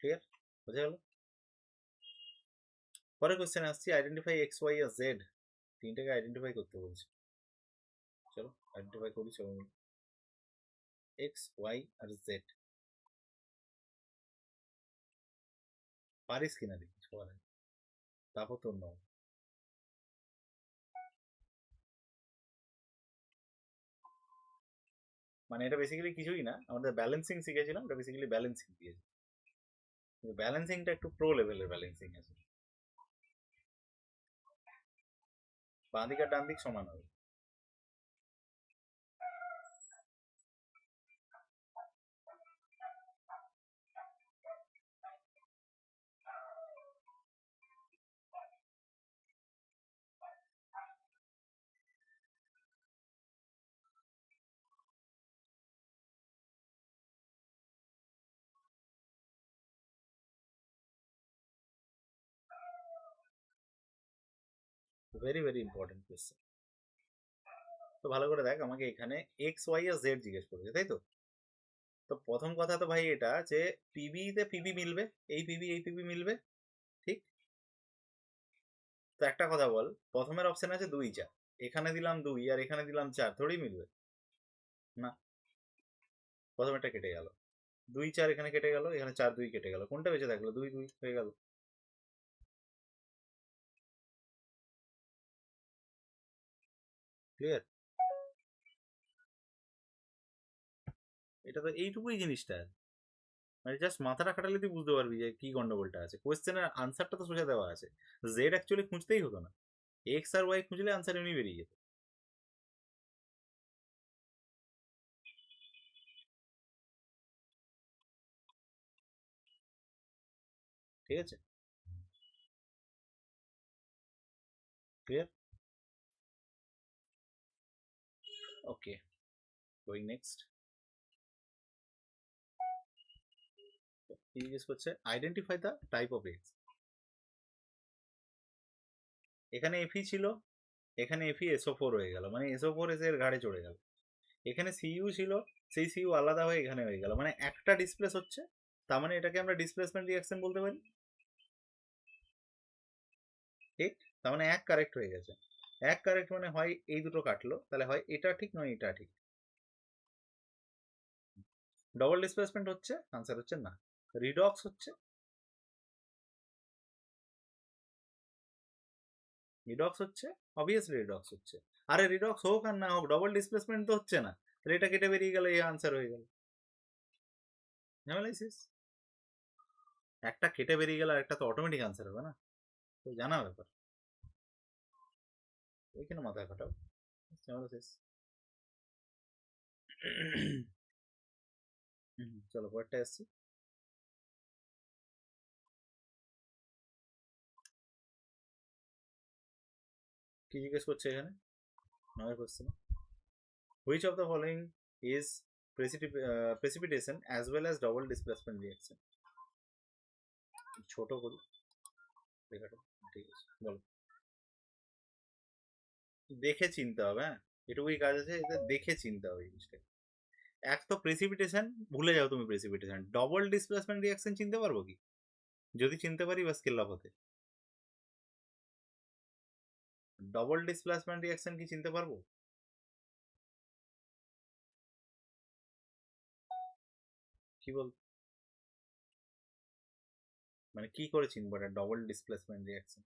ক্লিয়ার, বোঝা গেল। পরের কোশ্চেন আসছি, আইডেন্টিফাই এক্স ওয়াই আর জেড, তিনটাকে আইডেন্টিফাই করতে বলছি। চলো আইডেন্টিফাই করি, চলো এক্স ওয়াই আর জেড। পারিস কিনা দেখি সবার আগে, তারপর তোর নাও। মানে এটা বেসিক্যালি কিছুই না, আমাদের ব্যালেন্সিং শিখেছিলাম, এটা বেসিক্যালি ব্যালেন্সিং দিয়েছে, কিন্তু ব্যালেন্সিংটা একটু প্রো লেভেলের ব্যালেন্সিং আছে। বাঁ দিক আর ডান দিক সমান হবে। Very very important question. তো ভালো করে দেখ, আমাকে এখানে এক্স ওয়াই আর জেড জিজ্ঞেস করেছে, তাই তো? তো প্রথম কথা তো ভাই এটা যে পিবি তে পিবি মিলবে, এই পিবি মিলবে, ঠিক? তো একটা কথা বল, প্রথমের অপশন আছে 2 4, এখানে দিলাম 2 আর এখানে দিলাম 4, থোড়ি মিলবে? না, প্রথমেরটা কেটে গেল, 2 4 এখানে কেটে গেল, এখানে 4 2 কেটে গেল, কোনটা বেঁচে থাকলো? 2 2 হয়ে গেল। ক্লিয়ার? এটা তো এইটুকুই জিনিসটা, মানে জাস্ট মাথাটা খাটালে তুই বুঝতে পারবি যে কি গন্ডগোলটা আছে। কোয়েশ্চেনের আনসারটা তো সোজা দেওয়া আছে, জেড অ্যাকচুয়ালি খুঁজতেই হতো না, এক্স আর ওয়াই খুঁজলে আনসার এমনি বেরিয়ে যেত। ঠিক আছে, ক্লিয়ার, ওকে, গোয়িং নেক্সট। কি জিজ্ঞেস করছে? Identify the type of x. এখানে এফি ছিল, এখানে এফি SO4 হয়ে গেল, মানে SO4 এসে এর ঘাড়ে চড়ে গেল। এখানে সিইউ ছিল, সেই সিইউ আলাদা হয়ে এখানে হয়ে গেল, মানে একটা ডিসপ্লেস হচ্ছে, তার মানে এটাকে আমরা ডিসপ্লেসমেন্ট রিঅ্যাকশন বলতে পারি। ঠিক, তার মানে এক কারেক্ট হয়ে গেছে। এক কারেক্ট মানে হয় এই দুটো কাটলো, তাহলে হয় এটা ঠিক নয় এটা ঠিক। ডবল ডিসপ্লেসমেন্ট হচ্ছে, আনসার হচ্ছে না। রিডক্স হচ্ছে, রিডক্স হচ্ছে, অবভিয়াসলি রিডক্স হচ্ছে। আরে রিডক্স হোক আর না হোক, ডবল ডিসপ্লেসমেন্ট তো হচ্ছে না, তাহলে এটা কেটে বেরিয়ে গেলে এই আনসার হয়ে গেল। অ্যানালাইসিস, একটা কেটে বেরিয়ে গেলে আর একটা তো অটোমেটিক আনসার হবে না, তো জানা ব্যাপার, ওইখানে মাথায় খাটাও। অ্যানালাইসিস। চলো পরেরটা আসছি। কি জিজ্ঞেস করছে এখানে? নয় question, which of the following is precipitation as well as double displacement reaction? ছোট করি লেখাটা, ঠিক আছে বলো। দেখে চিনতে হবে, হ্যাঁ এটুকুই কাজ আছে, এটা দেখে চিনতে হবে জিনিসটা। এক তো প্রেসিপিটেশন, ভুলে যাও তুমি প্রেসিপিটেশন, ডবল ডিসপ্লেসমেন্ট রিঅ্যাকশন চিনতে পারবো কি? যদি চিনতে পারি বা স্কেল আপ হতে। ডবল ডিসপ্লেসমেন্ট রিঅ্যাকশন কি চিনতে পারবো? কি বল, মানে কি করে চিনবো এটা ডবল ডিসপ্লেসমেন্ট রিঅ্যাকশন?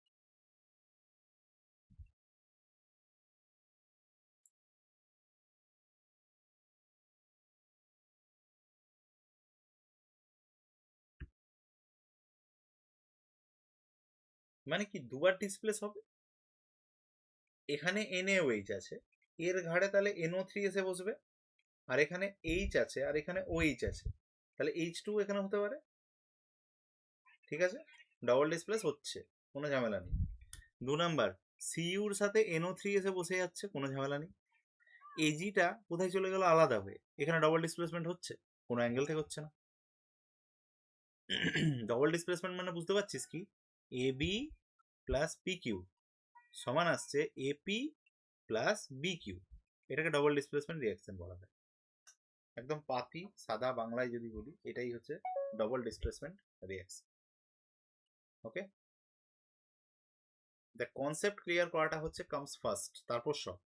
মানে কি দুবার ডিসপ্লেস হবে? এখানে NaOH আছে, এর ঘাড়ে তাহলে NO3 এসে বসবে, আর এখানে H আছে আর এখানে OH আছে, তাহলে H2 এখানে হতে পারে। ঠিক আছে, ডবল ডিসপ্লেস হচ্ছে, কোনো ঝামেলা নেই। 2 নাম্বার, সিইউর সাথে NO3 এসে বসে যাচ্ছে, কোনো ঝামেলা নেই। এজিটা কোথায় চলে গেল আলাদা হয়ে, এখানে ডবল ডিসপ্লেসমেন্ট হচ্ছে, কোনো অ্যাঙ্গেল থেকে হচ্ছে না। ডবল ডিসপ্লেসমেন্ট মানে বুঝতে পারছিস কি, AB প্লাস PQ সমান আসছে AP প্লাস BQ, এটাকে ডবল ডিসপ্লেসমেন্ট রিঅ্যাকশন বলা হয়। একদম পাতি সাদা বাংলায় যদি বলি, এটাই হচ্ছে double displacement reaction. Okay, the concept clear করাটা হচ্ছে কামস ফার্স্ট, তারপর সব।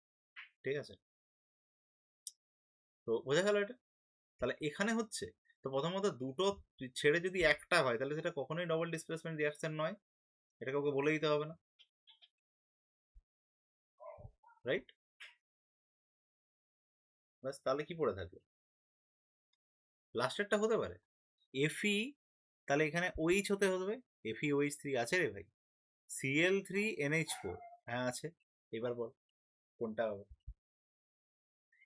ঠিক আছে, তো বোঝা গেল এটা। তাহলে এখানে হচ্ছে, তো প্রথমত দুটো ছেড়ে যদি একটা হয় তাহলে সেটা কখনোই ডবল ডিসপ্লেসমেন্ট রিঅ্যাকশন নয়, এটাকে ওকে বলে দিতে হবে না, রাইট? ব্যাস, তাহলে কি পড়ে থাকলো, লাস্টেরটা হতে পারে এফই, তাহলে এখানে OH হতে হবে, FeOH3 আছে রে ভাই, Cl3NH4, হ্যাঁ আছে। এবার বল কোনটা হবে?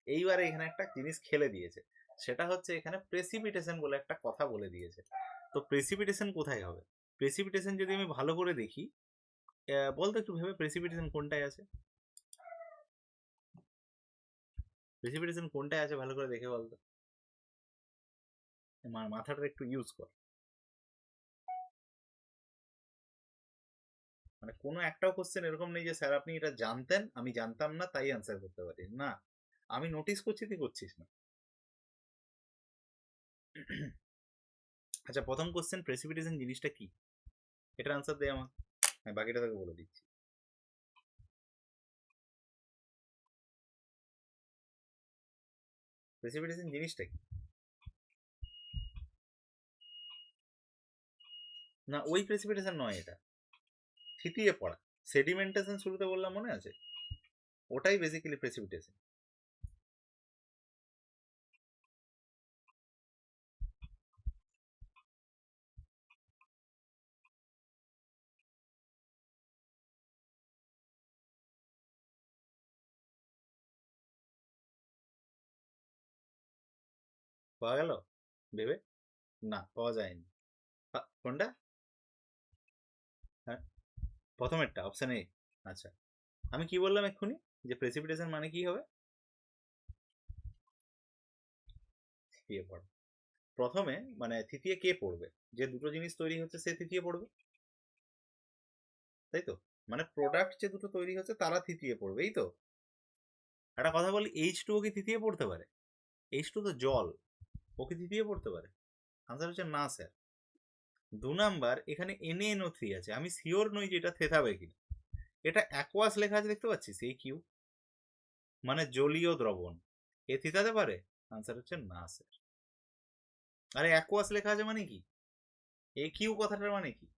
এইবারে এখানে একটা জিনিস খেলে দিয়েছে, সেটা হচ্ছে এখানে প্রেসিপিটেশন বলে একটা কথা বলে দিয়েছে। তো প্রেসিপিটেশন কোথায় হবে? প্রেসিপিটেশন যদি আমি ভালো করে দেখি, বলতো একটু ভেবে, প্রেসিপিটেশন কোনটায় আছে? প্রেসিপিটেশন কোনটায় আছে ভালো করে দেখে বলতো, মাথাটা একটু ইউজ কর। মানে কোনো একটাও কোশ্চেন এরকম নেই যে স্যার আপনি এটা জানতেন আমি জানতাম না তাই অ্যান্সার করতে পারি না, আমি নোটিস করছি তুই করছিস না। আচ্ছা, প্রথম কোশ্চেন প্রেসিপিটেশন জিনিসটা কি, এটার আনসার দে আমার, আমি বাকিটা তোকে বলে দিচ্ছি। প্রেসিপিটেশন জিনিসটা কি? না ওই প্রেসিপিটেশন নয়, এটা থিতিয়ে পড়া, সেডিমেন্টেশন শুরুতে বললাম মনে আছে, ওটাই বেসিক্যালি প্রেসিপিটেশন। পাওয়া গেল ভেবে? না পাওয়া যায়নি। কোনটা? হ্যাঁ, প্রথমেরটা, অপশন এ। আচ্ছা, আমি কি বললাম এক্ষুনি, যে প্রেসিপিটেশন মানে কি হবে, থিতিয়ে পড়া। প্রথমে মানে থিতিয়ে কে পড়বে, যে দুটো জিনিস তৈরি হচ্ছে সে থিতিয়ে পড়বে, তাই তো? মানে প্রোডাক্ট যে দুটো তৈরি হচ্ছে তারা তৃতীয় পড়বে, এই তো। একটা কথা বলি, H2O কি তৃতীয় পড়তে পারে? H2 তো জল, ও কি তৃতীয় পড়তে পারে? আনসার হচ্ছে না স্যার। 2 নাম্বার, এখানে NaNO3 আছে, আমি শিওর নই যে এটা থেতাবে কিনা। এটা অ্যাকোয়াস লেখা আছে দেখতে পাচ্ছিস, এই কিউ মানে জলীয় দ্রবণ, এ থিতাতে পারে? আনসার হচ্ছে না স্যার। আরে অ্যাকোয়াস লেখা আছে মানে কি? এ কিউ কথাটার মানে কি?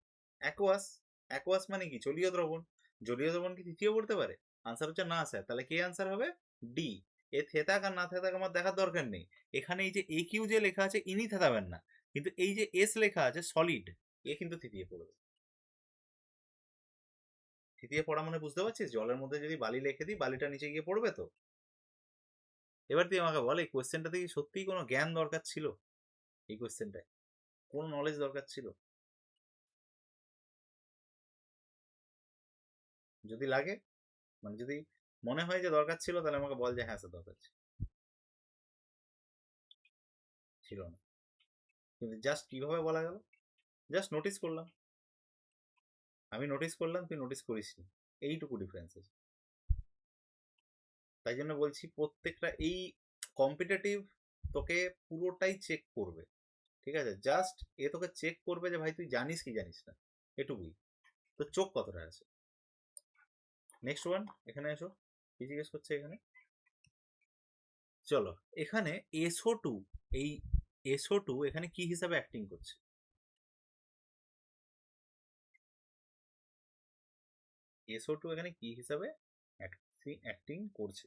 অ্যাকোয়াস, অ্যাকোয়াস মানে কি? জলীয় দ্রবণ। জলীয় দ্রবণ কি তৃতীয় পড়তে পারে? আনসার হচ্ছে না স্যার। তাহলে কে আনসার হবে? ডি। এ থেতাক আর না থেতাক আমার দেখার দরকার নেই। এখানে এই যে এ কিউ যে লেখা আছে ইনি থেতাবেন না, কিন্তু এই যে এস লেখা আছে সলিড, এ কিন্তু তৃতীয় পড়বে। তৃতীয় পড়া মানে বুঝতে পারছিস? জলের মধ্যে যদি বালি লিখে দিই, বালিটা নিচে গিয়ে পড়বে তো। এবার তুই আমাকে বল, এই কোয়েশ্চেনটা থেকে সত্যিই কোনো জ্ঞান দরকার ছিল? এই কোয়েশ্চেনটায় কোনো নলেজ দরকার ছিল? যদি লাগে, মানে যদি মনে হয় যে দরকার ছিল, তাহলে আমাকে বল যে হ্যাঁ স্যার দরকার ছিল না। কিন্তু জাস্ট কিভাবে বলা গেল? জাস্ট নোটিস করলাম, আমি নোটিস করলাম, তুই নোটিস করিস নি, এইটুকু ডিফারেন্স আছে। তাই জন্য বলছি প্রত্যেকটা এই কম্পিটিটিভ তোকে পুরোটাই চেক করবে, ঠিক আছে? জাস্ট এ তোকে চেক করবে যে ভাই তুই জানিস কি জানিস না, এটুকুই। তো চোখ কতটা আছে। নেক্সট ওয়ান, এখানে এসো, কি জিজ্ঞেস করছে এখানে? চলো, এখানে SO2, এই SO2 এখানে কি হিসাবে অ্যাক্টিং করছে? SO2 এখানে কি হিসাবে অ্যাক্টিং করছে?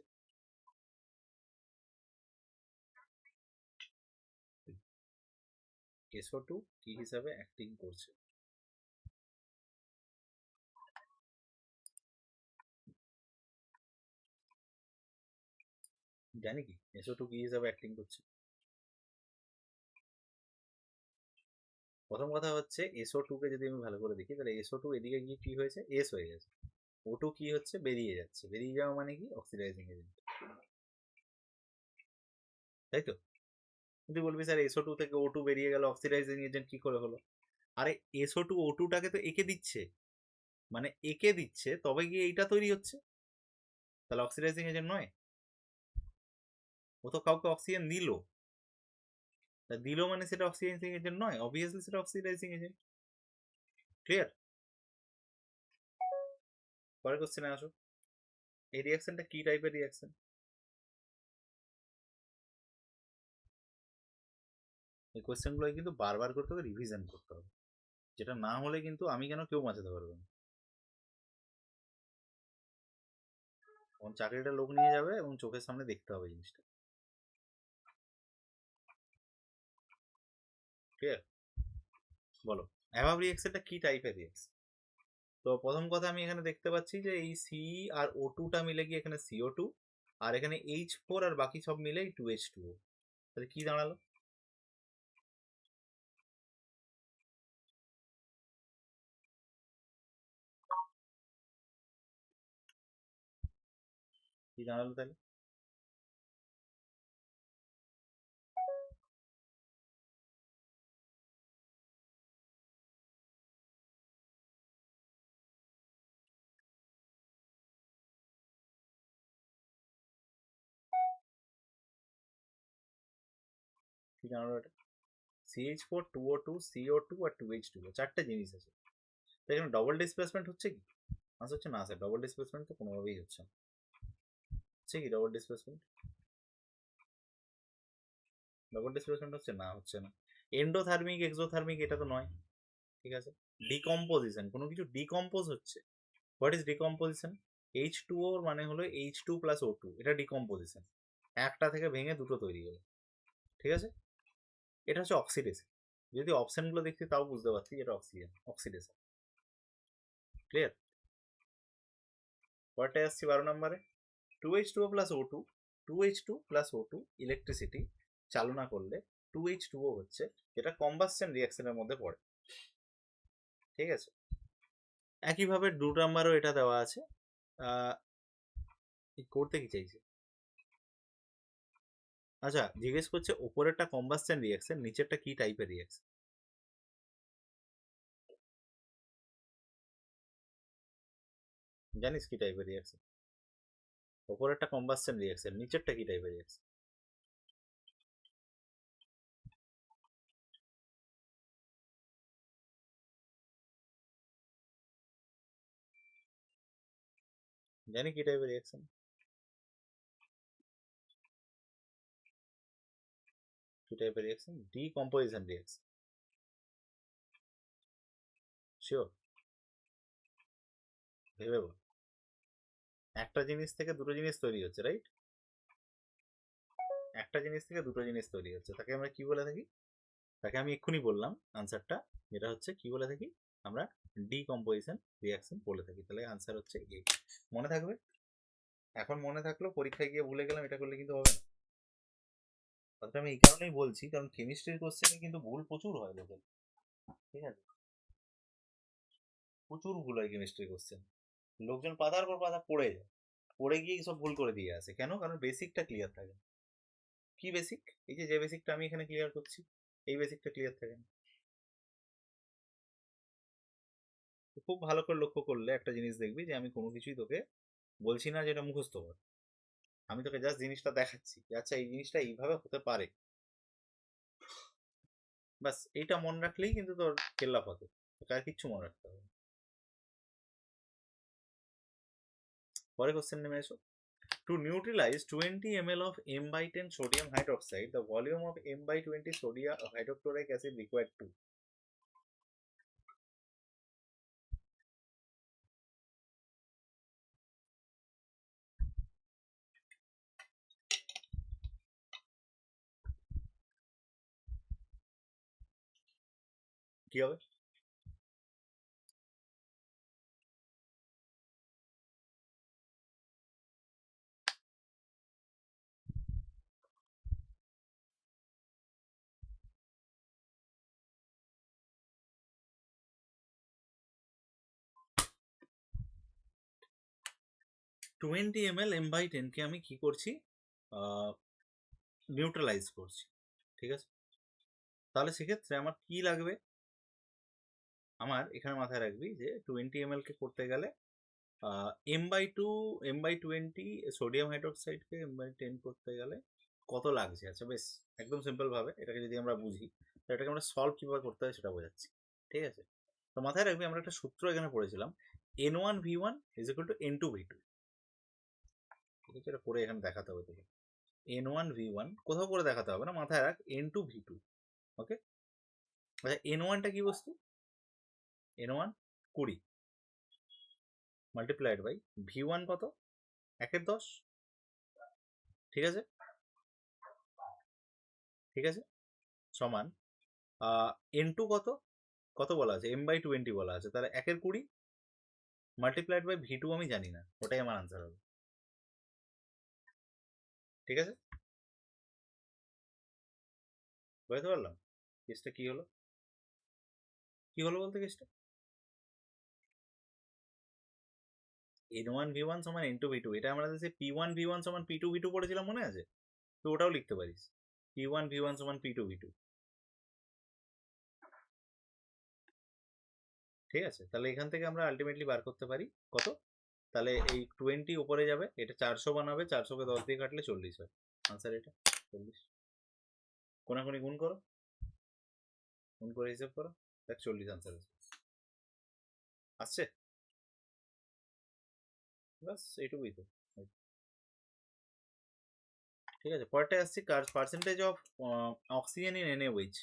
SO2 কি হিসাবে অ্যাক্টিং করছে? জানি কি SO2 কি হিসাবে অ্যাক্টিং করছে? প্রথম কথা হচ্ছে SO2 কে যদি আমি ভালো করে দেখি, তাহলে SO2 এদিকে গিয়ে কি হয়েছে, এস হয়ে গেছে। O2 কি হচ্ছে, বেরিয়ে যাচ্ছে। বেরিয়ে যাওয়া মানে কি? অক্সিডাইজিং এজেন্ট, তাই তো? তুই বলবি স্যার SO2 থেকে O2 বেরিয়ে গেল, অক্সিডাইজিং এজেন্ট কি করে হলো? আরে SO2 O2 টাকে তো একে দিচ্ছে, মানে একে দিচ্ছে, তবে গিয়ে এইটা তৈরি হচ্ছে। তাহলে অক্সিডাইজিং এজেন্ট নয়? ও তো কাউকে অক্সিজেন দিল, দিল মানে সেটা অক্সিডাইজিং এজেন্ট নয়, অবভিয়াসলি সেটা অক্সিডাইজিং এজেন্ট। ক্লিয়ার? পরের কোশ্চেনে আসো, এই রিয়াকশনটা কি টাইপের রিয়াকশন? এই কোয়েশ্চেনগুলো কিন্তু বারবার করে তোকে রিভিশন করতে হবে, যেটা না হলে কিন্তু আমি কেন কেউ বাঁচাতে পারবে না। তখন চাকরিটা লোক নিয়ে যাবে এবং চোখের সামনে দেখতে হবে জিনিসটা। ক্লিয়ার? বলো, অ্যাভাব রিয়াকশনটা কি টাইপের রিয়াকশন? তো প্রথম কথা, আমি এখানে দেখতে পাচ্ছি যে এই সি আর O2টা মিলে গিয়ে এখানে CO2, আর এখানে H4 আর বাকি সব মিলে 2H2O। তাহলে কি দাঁড়ালো? কি দাঁড়ালো তাহলে? কি দাঁড়ালো এটা? CH4, 2O2, CO2 আর 2H2O, চারটে জিনিস আছে। তো এখানে ডবল ডিসপ্লেসমেন্ট হচ্ছে কি? আচ্ছা হচ্ছে না স্যার, ডবল ডিসপ্লেসমেন্ট তো কোনোভাবেই হচ্ছে না। হচ্ছে কি ডবল ডিসপ্লেসমেন্ট? ডবল ডিসপ্লেসমেন্ট হচ্ছে না, হচ্ছে না। এন্ডোথার্মিক এক্সোথার্মিক এটা তো নয়, ঠিক আছে? ডিকম্পোজিশন, কোনো কিছু ডিকম্পোজ হচ্ছে। What is decomposition? H2O মানে হলো H2 প্লাস O2, এটা ডিকম্পোজিশন। একটা থেকে ভেঙে দুটো তৈরি হলো, ঠিক আছে? এটা হচ্ছে অক্সিডেশন। যদি অপশনগুলো দেখতি তাও বুঝতে পারছি এটা অক্সিজেন, অক্সিডেশন। ক্লিয়ার? পরেরটায় আসছি 12 নম্বরে। 2H2O plus O2, 2H2 plus O2 electricity চালনা করলে 2H2O হচ্ছে, যেটা কম্বাসশন রিয়াকশনের মধ্যে পড়ে, ঠিক আছে? একইভাবে 2 নম্বরও এটা দেওয়া আছে। করতে কি চাইছে? আচ্ছা, জিজ্ঞেস করছে ওপরেরটা কম্বাসশন রিয়াকশন, নিচেরটা কি টাইপের রিয়াকশন? জানিস কি টাইপের রিয়াকশন? ওপরেরটা কম্বাসশন রিয়াকশন, নিচেরটা কি টাইপের রিয়াকশন? জানি কি টাইপের রিয়াকশন? কি টাইপের রিয়াকশন? Decomposition reaction. শিওর? ভেবে বল। একটা জিনিস থেকে দুটো জিনিস তৈরি হচ্ছে, রাইট? একটা জিনিস থেকে দুটো জিনিস তৈরি হচ্ছে, তাকে আমরা কি বলে থাকি? তাকে আমি এক্ষুনি বললাম আনসারটা, যেটা হচ্ছে কি বলে থাকি আমরা? ডিকম্পোজিশন রিয়াকশন বলে থাকি। তাহলে আনসার হচ্ছে এ। মনে থাকবে? এখন মনে থাকলো, পরীক্ষায় গিয়ে ভুলে গেলাম, এটা করলে কিন্তু হবে না। কথাটা আমি এই কারণেই বলছি, কারণ কেমিস্ট্রির কোশ্চেনে কিন্তু ভুল প্রচুর হয় লোকের। ঠিক আছে, প্রচুর ভুল হয় কেমিস্ট্রি কোশ্চেন। লোকজন পাতার পর পাতা পড়ে যায়, পড়ে গিয়ে সব ভুল করে দিয়ে আসে। কেন? কারণ বেসিকটা ক্লিয়ার থাকে। কি বেসিক? এই যে বেসিকটা আমি এখানে ক্লিয়ার করছি, এই বেসিকটা ক্লিয়ার থাকে না। খুব ভালো করে লক্ষ্য করলে একটা জিনিস দেখবি, যে আমি কোনো কিছুই তোকে বলছি না যেটা মুখস্থ কর। আমি তোকে জাস্ট জিনিসটা দেখাচ্ছি, আচ্ছা এই জিনিসটা এইভাবে হতে পারে। বাস এইটা মনে রাখলেই কিন্তু তোর কেল্লা পাতে, তোকে আর কিচ্ছু মনে রাখতে হবে। পরে কোশ্চেন নেমে এসো। To neutralize 20 ml of M by 10 sodium hydroxide, the volume of M by 20 sodium hydrochloric acid required to. কি হবে? 20 ml M by 10 কে আমি কি করছি? নিউট্রালাইজ করছি। ঠিক আছে, তাহলে সেক্ষেত্রে আমার কি লাগবে? আমার এখানে মাথায় রাখবি যে 20 ml কে করতে গেলে M by 2, M by 20 sodium হাইড্রোক্সাইডকে এম বাই 10 করতে গেলে কত লাগছে? আচ্ছা বেশ, একদম সিম্পল ভাবে এটাকে যদি আমরা বুঝি, তো এটাকে আমরা সলভ কিভাবে করতে হয় সেটা বোঝাচ্ছি। ঠিক আছে, তো মাথায় রাখবি আমরা একটা সূত্র এখানে পড়েছিলাম, N1V1 is equal to N2V2। ঠিক আছে, এটা পড়ে এখানে দেখাতে হবে তোকে। N1V1 কোথাও করে দেখাতে হবে না, মাথায় রাখ N2V2। ওকে, আচ্ছা N1টা কি বস্তু? N1 20 মাল্টিপ্লাইড বাই V1 কত? 1/10। ঠিক আছে, ঠিক আছে, সমান N2 কত? কত বলা আছে? M/20 বলা আছে, তাহলে 1/20 মাল্টিপ্লাইড বাই V2 আমি জানি না, ওটাই আমার আনসার হবে। ঠিক আছে, বুঝতে পারলাম কেসটা কি হলো? কি হলো বলতে কেসটা, N1V1 সমান N2V2, এটা আমরা যে P1V1 সমান P2V2 পড়েছিলাম, মনে আছে? তো ওটাও লিখতে পারিস, P1V1 সমান P2V2। ঠিক আছে, তাহলে এখান থেকে আমরা আলটিমেটলি বার করতে পারি কত? তাহলে এই 20 উপরে যাবে, এটা 400 বানাবে, 400কে 10 দিয়ে কাটলে 40 হয়। আনসার এটা 40। কোনাকুনি গুণ করো, গুণ করে হিসেব করো, দেখ 40 আনসার আসছে। বাস এইটুকুই তো। ঠিক আছে, পরেরটায় আসছি, percentage of oxygen in NaOH।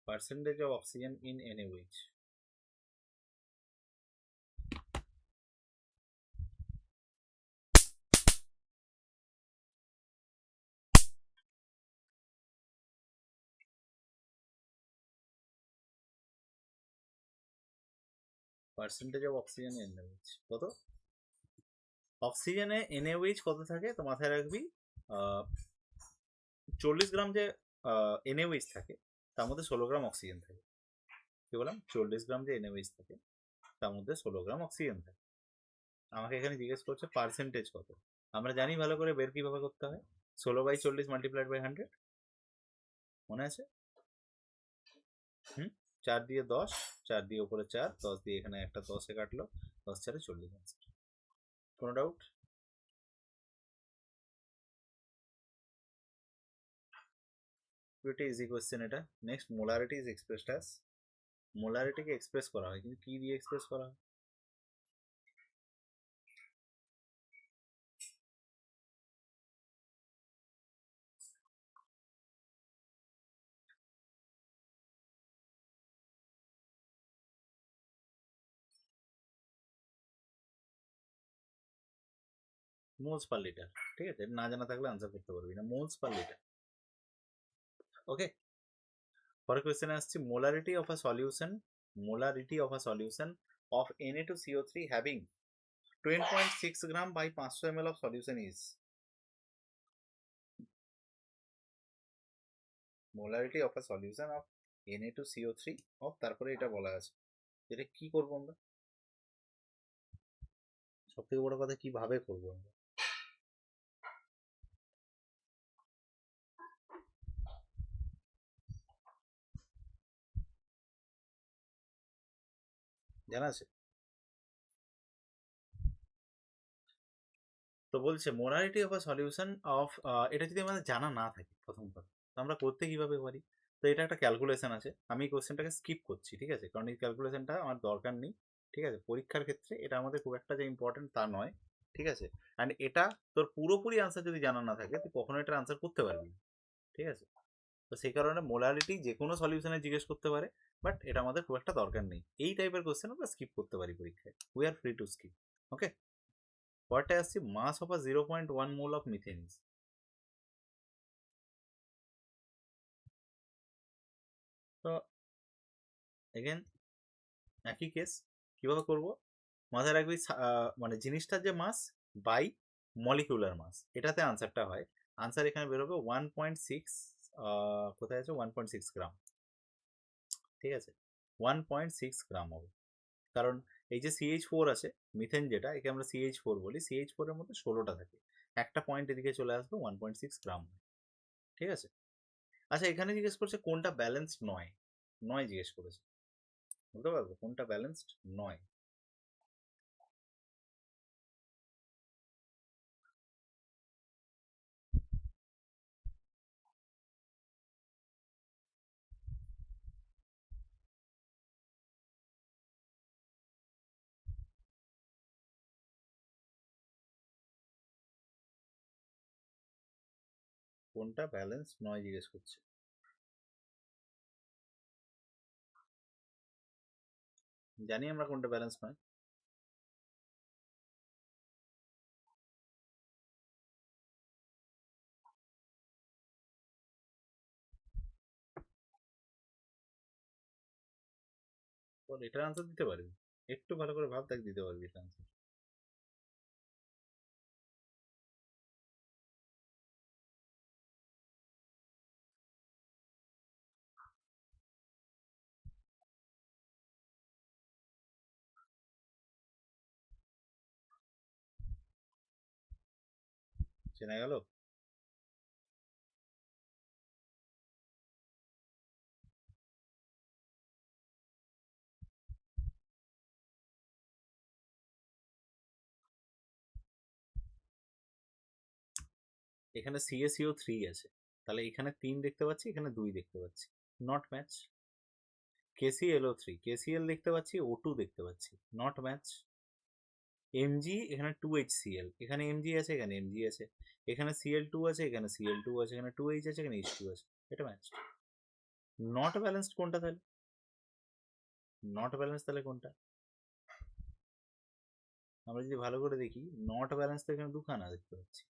Percentage of oxygen in NaOH। Percentage of oxygen in NaOH কত? অক্সিজেনে NaOH কত থাকে তো মাথায় রাখবি, 40 গ্রাম যে NaOH থাকে তার মধ্যে 16 গ্রাম অক্সিজেন থাকে। কি বললাম? 40 গ্রাম যে NaOH থাকে তার মধ্যে 16 গ্রাম অক্সিজেন থাকে। আমাকে এখানে জিজ্ঞেস করছে পার্সেন্টেজ কত। আমরা জানি ভালো করে, বের কিভাবে করতে হয়, 16/40 মাল্টিপ্লাইড বাই 100, মনে আছে? 4 দিয়ে 10, 4 দিয়ে উপরে 4, 10 দিয়ে এখানে একটা 10-এ কাটলো, 10 4 40 আনসার। কোনো ডাউট? pretty easy question এটা। Next, molarity is expressed as, মোলারিটিকে এক্সপ্রেস করা হয়, কিন্তু কি দিয়ে এক্সপ্রেস করা হয়? Moles per litre. ঠিক আছে, না জানা থাকলে আনসার করতে পারবি না, মোলস পার লিটার। ওকে, পরের কোয়েশ্চেনে আসছি, molarity of a solution, molarity of a solution of Na2CO3 having 10.6 gram by 500 ml of solution is, molarity of a solution of Na2CO3 of, তারপরে এটা বলা আছে, এটা কি করবো আমরা? সব থেকে বড় কথা, কিভাবে করবো আমরা? জানা আছে? তো বলছে molarity of a solution of, এটা যদি আমাদের জানা না থাকে প্রথম কথা, তো আমরা করতে কিভাবে পারি? তো এটা একটা ক্যালকুলেশন আছে, আমি কোশ্চেনটাকে স্কিপ করছি, ঠিক আছে, কারণ এই ক্যালকুলেশনটা আমার দরকার নেই। ঠিক আছে, পরীক্ষার ক্ষেত্রে এটা আমাদের খুব একটা যে ইম্পর্টেন্ট তা নয়। ঠিক আছে, অ্যান্ড এটা তোর পুরোপুরি আনসার যদি জানা না থাকে, তুই কখনো এটার আনসার করতে পারবি না। ঠিক আছে, তো সেই কারণে মোলারিটি যে কোনো সলিউশনে জিজ্ঞেস করতে পারে, বাট এটা আমাদের খুব একটা দরকার নেই। এই টাইপের কোশ্চেন আমরা স্কিপ করতে পারি পরীক্ষায়, we are free to skip. Okay, পরটা আসছি, mass of a 0.1 mole of methane is, তো এগেন একই কেস, কিভাবে করব? মাথায় রাখবি মানে জিনিসটার যে মাস বাই মলিকুলার মাস, এটাতে আনসারটা হয়। আনসার এখানে বেরোবে 1.6, কোথায় আছে 1.6 গ্রাম। ঠিক আছে, 1.6 গ্রাম হবে, কারণ এই যে CH4 আছে, মিথেন যেটা, একে আমরা CH4 বলি, CH4 এর মধ্যে 16টা থাকে, একটা পয়েন্ট এদিকে চলে আসবে 1.6 গ্রাম। ঠিক আছে, আচ্ছা এখানে জিজ্ঞেস করছে কোনটা ব্যালেন্সড নয়, নয় জিজ্ঞেস করেছে, বলতে পারবো কোনটা ব্যালেন্সড নয়? কোনটা ব্যালেন্স নয় জিজ্ঞেস করছে, জানি আমরা কোনটা ব্যালেন্স নয়। বল, এটার আনসার দিতে পারবি? একটু ভালো করে ভাব, দেখ দিতে পারবি এটা আনসার। চেনা গেল? এখানে CaCO3 আছে, তাহলে এখানে 3 দেখতে পাচ্ছি, এখানে 2 দেখতে পাচ্ছি, নট ম্যাচ। KClO3, KCl দেখতে পাচ্ছি, O2 দেখতে পাচ্ছি, নট ম্যাচ। Mg, এখানে 2HCl, এখানে Mg আছে, এখানে Mg আছে, এখানে Cl2 আছে, এখানে Cl2 আছে, এখানে 2H আছে, এখানে H2 আছে, এটা ম্যাচ। নট ব্যালেন্সড কোনটা তাহলে? নট ব্যালেন্স তাহলে কোনটা? আমরা যদি ভালো করে দেখি, নট ব্যালেন্স তো এখানে দুখানা দেখতে পাচ্ছি,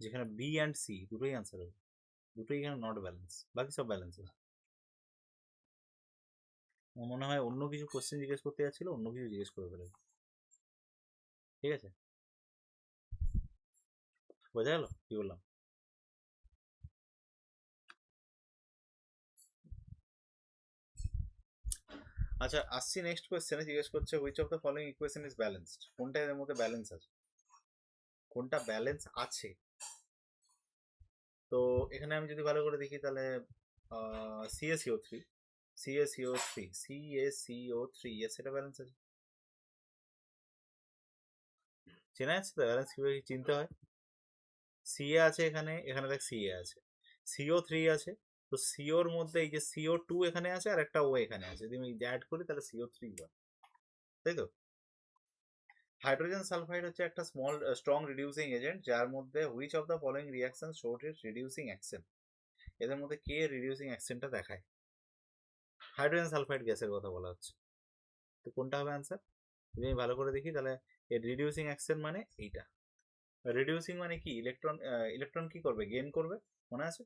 যেখানে বি অ্যান্ড সি দুটোই আনসার হবে, দুটোই এখানে নট ব্যালেন্স, বাকি সব ব্যালেন্স আছে। আমার মনে হয় অন্য কিছু কোশ্চেন জিজ্ঞেস করতে যাচ্ছিল, অন্য কিছু জিজ্ঞেস করে ফেলে। ঠিক আছে, বোঝা গেল কি বললাম? আচ্ছা, আসছি নেক্সট কোয়েশ্চেনে, জিজ্ঞেস করছে which of the following equation is balanced, কোনটা এর মধ্যে ব্যালেন্স আছে, কোনটা ব্যালেন্স আছে? তো এখানে আমি যদি ভালো করে দেখি, তাহলে CaCO3 CaCO3 yes, এটা ব্যালেন্স আছে, চেনা আছে তো ব্যালেন্স কিভাবে চিনতে হয়। সিএ আছে এখানে, এখানে দেখ সিএ আছে, CO3 আছে, তো সিওর মধ্যে এই যে CO2 এখানে আছে আর একটা ও এখানে আছে, যদি আমি অ্যাড করি তাহলে CO3 হয়, তাই তো। হাইড্রোজেন সালফাইড হচ্ছে একটা স্ট্রং রিডিউসিং এজেন্ট, যার মধ্যে which of the following reaction showed it reducing action, এদের মধ্যে কে রিডিউসিং অ্যাকশনটা দেখায়। হাইড্রোজেন সালফাইড গ্যাসের কথা বলা হচ্ছে, তো কোনটা হবে অ্যান্সার, যদি আমি ভালো করে দেখি তাহলে এর রিডিউসিং অ্যাকশন মানে এইটা। রিডিউসিং মানে কি, ইলেকট্রন ইলেকট্রন কি করবে, গেইন করবে, মনে আছে,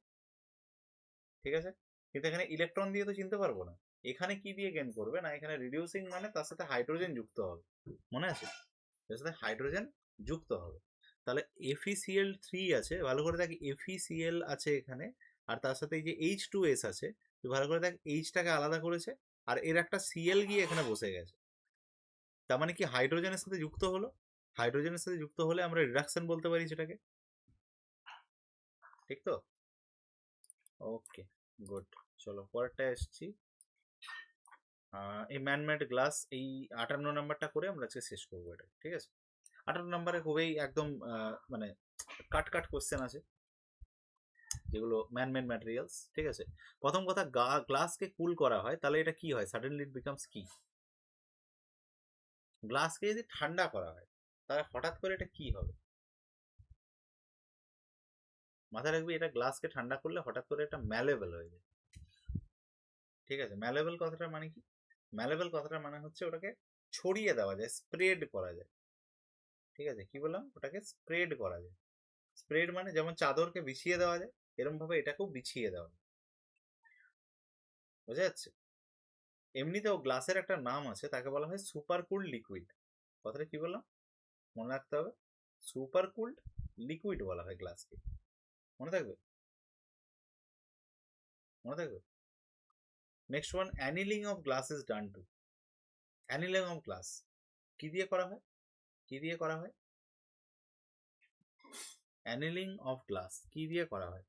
ঠিক আছে, কিন্তু এখানে ইলেকট্রন দিয়ে তো চিনতে পারবো না, এখানে কি দিয়ে গেইন করবে না, এখানে রিডিউসিং মানে তার সাথে হাইড্রোজেন যুক্ত হবে, মনে আছে, তার সাথে হাইড্রোজেন যুক্ত হবে, তাহলে FeCl3 আছে, ভালো করে দেখ FeCl আছে এখানে, আর তার সাথে এই যে H2S আছে, তুই ভালো করে দেখ Hটাকে আলাদা করেছে, আর এর একটা Cl গিয়ে এখানে বসে গেছে, তার মানে কি হাইড্রোজেনের সাথে যুক্ত হলো, হাইড্রোজেনের সাথে যুক্ত হলে আমরা রিডাকশন বলতে পারি সেটাকে, ঠিক তো। ওকে, গুড, চলো পরেরটা এসছি। এই ম্যানমেড গ্লাস, এই 58 নাম্বারটা করে আমরা আজকে শেষ করবো এটা, ঠিক আছে। 58 নাম্বারে খুবই একদম মানে কাট কাট কোশ্চেন আছে, যেগুলো ম্যানমেড ম্যাটেরিয়ালস, ঠিক আছে। প্রথম কথা, গ্লাসকে কুল করা হয় তাহলে এটা কি হয়, সাডেনলি ইট বিকামস কি, গ্লাসকে যদি ঠান্ডা করা হয় তাহলে হঠাৎ করে এটা কি হবে, মাথায় রাখবি, এটা গ্লাসকে ঠান্ডা করলে হঠাৎ করে এটা ম্যালেবল হয়ে যায়, ঠিক আছে। ম্যালেবল কথাটার মানে কি, ম্যালেবল কথাটার মানে হচ্ছে ওটাকে ছড়িয়ে দেওয়া যায়, স্প্রেড করা যায়, ঠিক আছে, কি বললাম, ওটাকে স্প্রেড করা যায়, স্প্রেড মানে যেমন চাদরকে বিছিয়ে দেওয়া যায়, এরকম ভাবে এটাকেও বিছিয়ে দেওয়া যায়, বোঝা যাচ্ছে। এমনিতেও গ্লাসের একটা নাম আছে, তাকে বলা হয় সুপার কুল্ড লিকুইড, কথাটা কি বললাম, মনে রাখতে হবে, সুপার কুল্ড লিকুইড বলা হয় গ্লাসকে, মনে থাকবে, মনে থাকবে। Next one, annealing of glass is done to, annealing of glass কি দিয়ে করা হয়, কি দিয়ে করা হয়, অ্যানিলিং অফ গ্লাস কি দিয়ে করা হয়,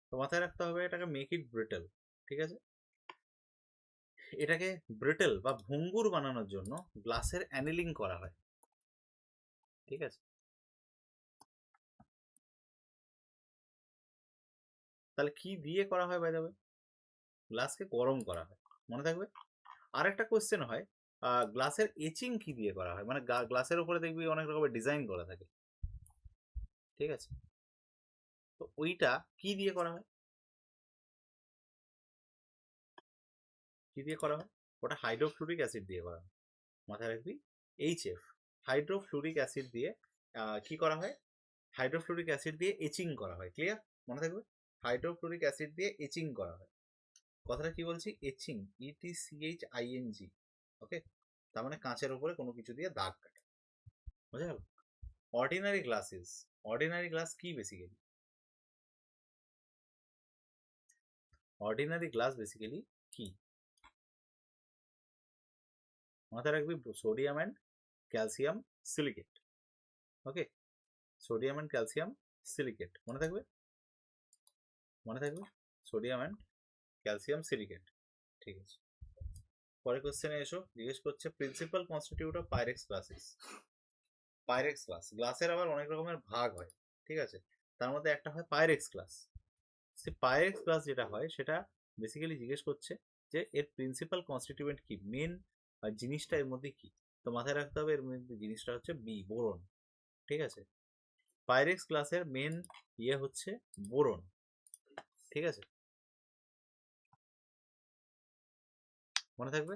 তো মাথায় রাখতে হবে এটাকে মেক ইট ব্রিটেল, ঠিক আছে, এটাকে ব্রিটেল বা ভঙ্গুর বানানোর জন্য গ্লাসের অ্যানিলিং করা হয়, ঠিক আছে। তাহলে কি দিয়ে করা হয়, বাই দ্য ওয়ে, গ্লাসকে গরম করা হয়, মনে থাকবে। আরেকটা কোশ্চেন হয়, গ্লাসের এচিং কি দিয়ে করা হয়, মানে গ্লাসের উপরে দেখবি অনেক রকমের ডিজাইন করা থাকে, ঠিক আছে, তো ওইটা কি দিয়ে করা হয়, কি দিয়ে করা হয়, ওটা হাইড্রোফ্লুরিক অ্যাসিড দিয়ে করা হয়, মাথায় রাখবি, HF, হাইড্রোফ্লুরিক অ্যাসিড দিয়ে কি করা হয়, হাইড্রোফ্লুরিক অ্যাসিড দিয়ে এচিং করা হয়, ক্লিয়ার, মনে থাকবে, হাইড্রোফ্লুরিক অ্যাসিড দিয়ে এচিং করা হয়, কথাটা কি বলছি, এচিং, ETCHING, ওকে, তার মানে কাঁচের উপরে কোনো কিছু দিয়ে দাগ কাটা, বুঝা গেল। অর্ডিনারি গ্লাসেস, অর্ডিনারি গ্লাস কি বেসিক্যালি, অর্ডিনারি গ্লাস বেসিক্যালি কি, মাথায় রাখবি, sodium and calcium silicate, okay, sodium and calcium silicate, মনে থাকবে, মনে থাকবে, সোডিয়াম অ্যান্ড ক্যালসিয়াম সিলিকেট, ঠিক আছে। পরের কোশ্চেনে এসো, জিজ্ঞেস করছে principal constitute of Pyrex glasses, Pyrex glass, গ্লাসের আবার অনেক রকমের ভাগ হয়, ঠিক আছে, তার মধ্যে একটা হয় পাইরেক্স গ্লাস, সে পাইরেক্স গ্লাস যেটা হয় সেটা বেসিক্যালি জিজ্ঞেস করছে যে এর প্রিন্সিপাল কনস্টিটিউয়েন্ট কি, মেন জিনিসটা এর মধ্যে কি, তো মাথায় রাখতে হবে এর মধ্যে জিনিসটা হচ্ছে বোরন, ঠিক আছে, পাইরেক্স গ্লাসের মেন ইয়ে হচ্ছে বোরন, ঠিক আছে, মনে থাকবে।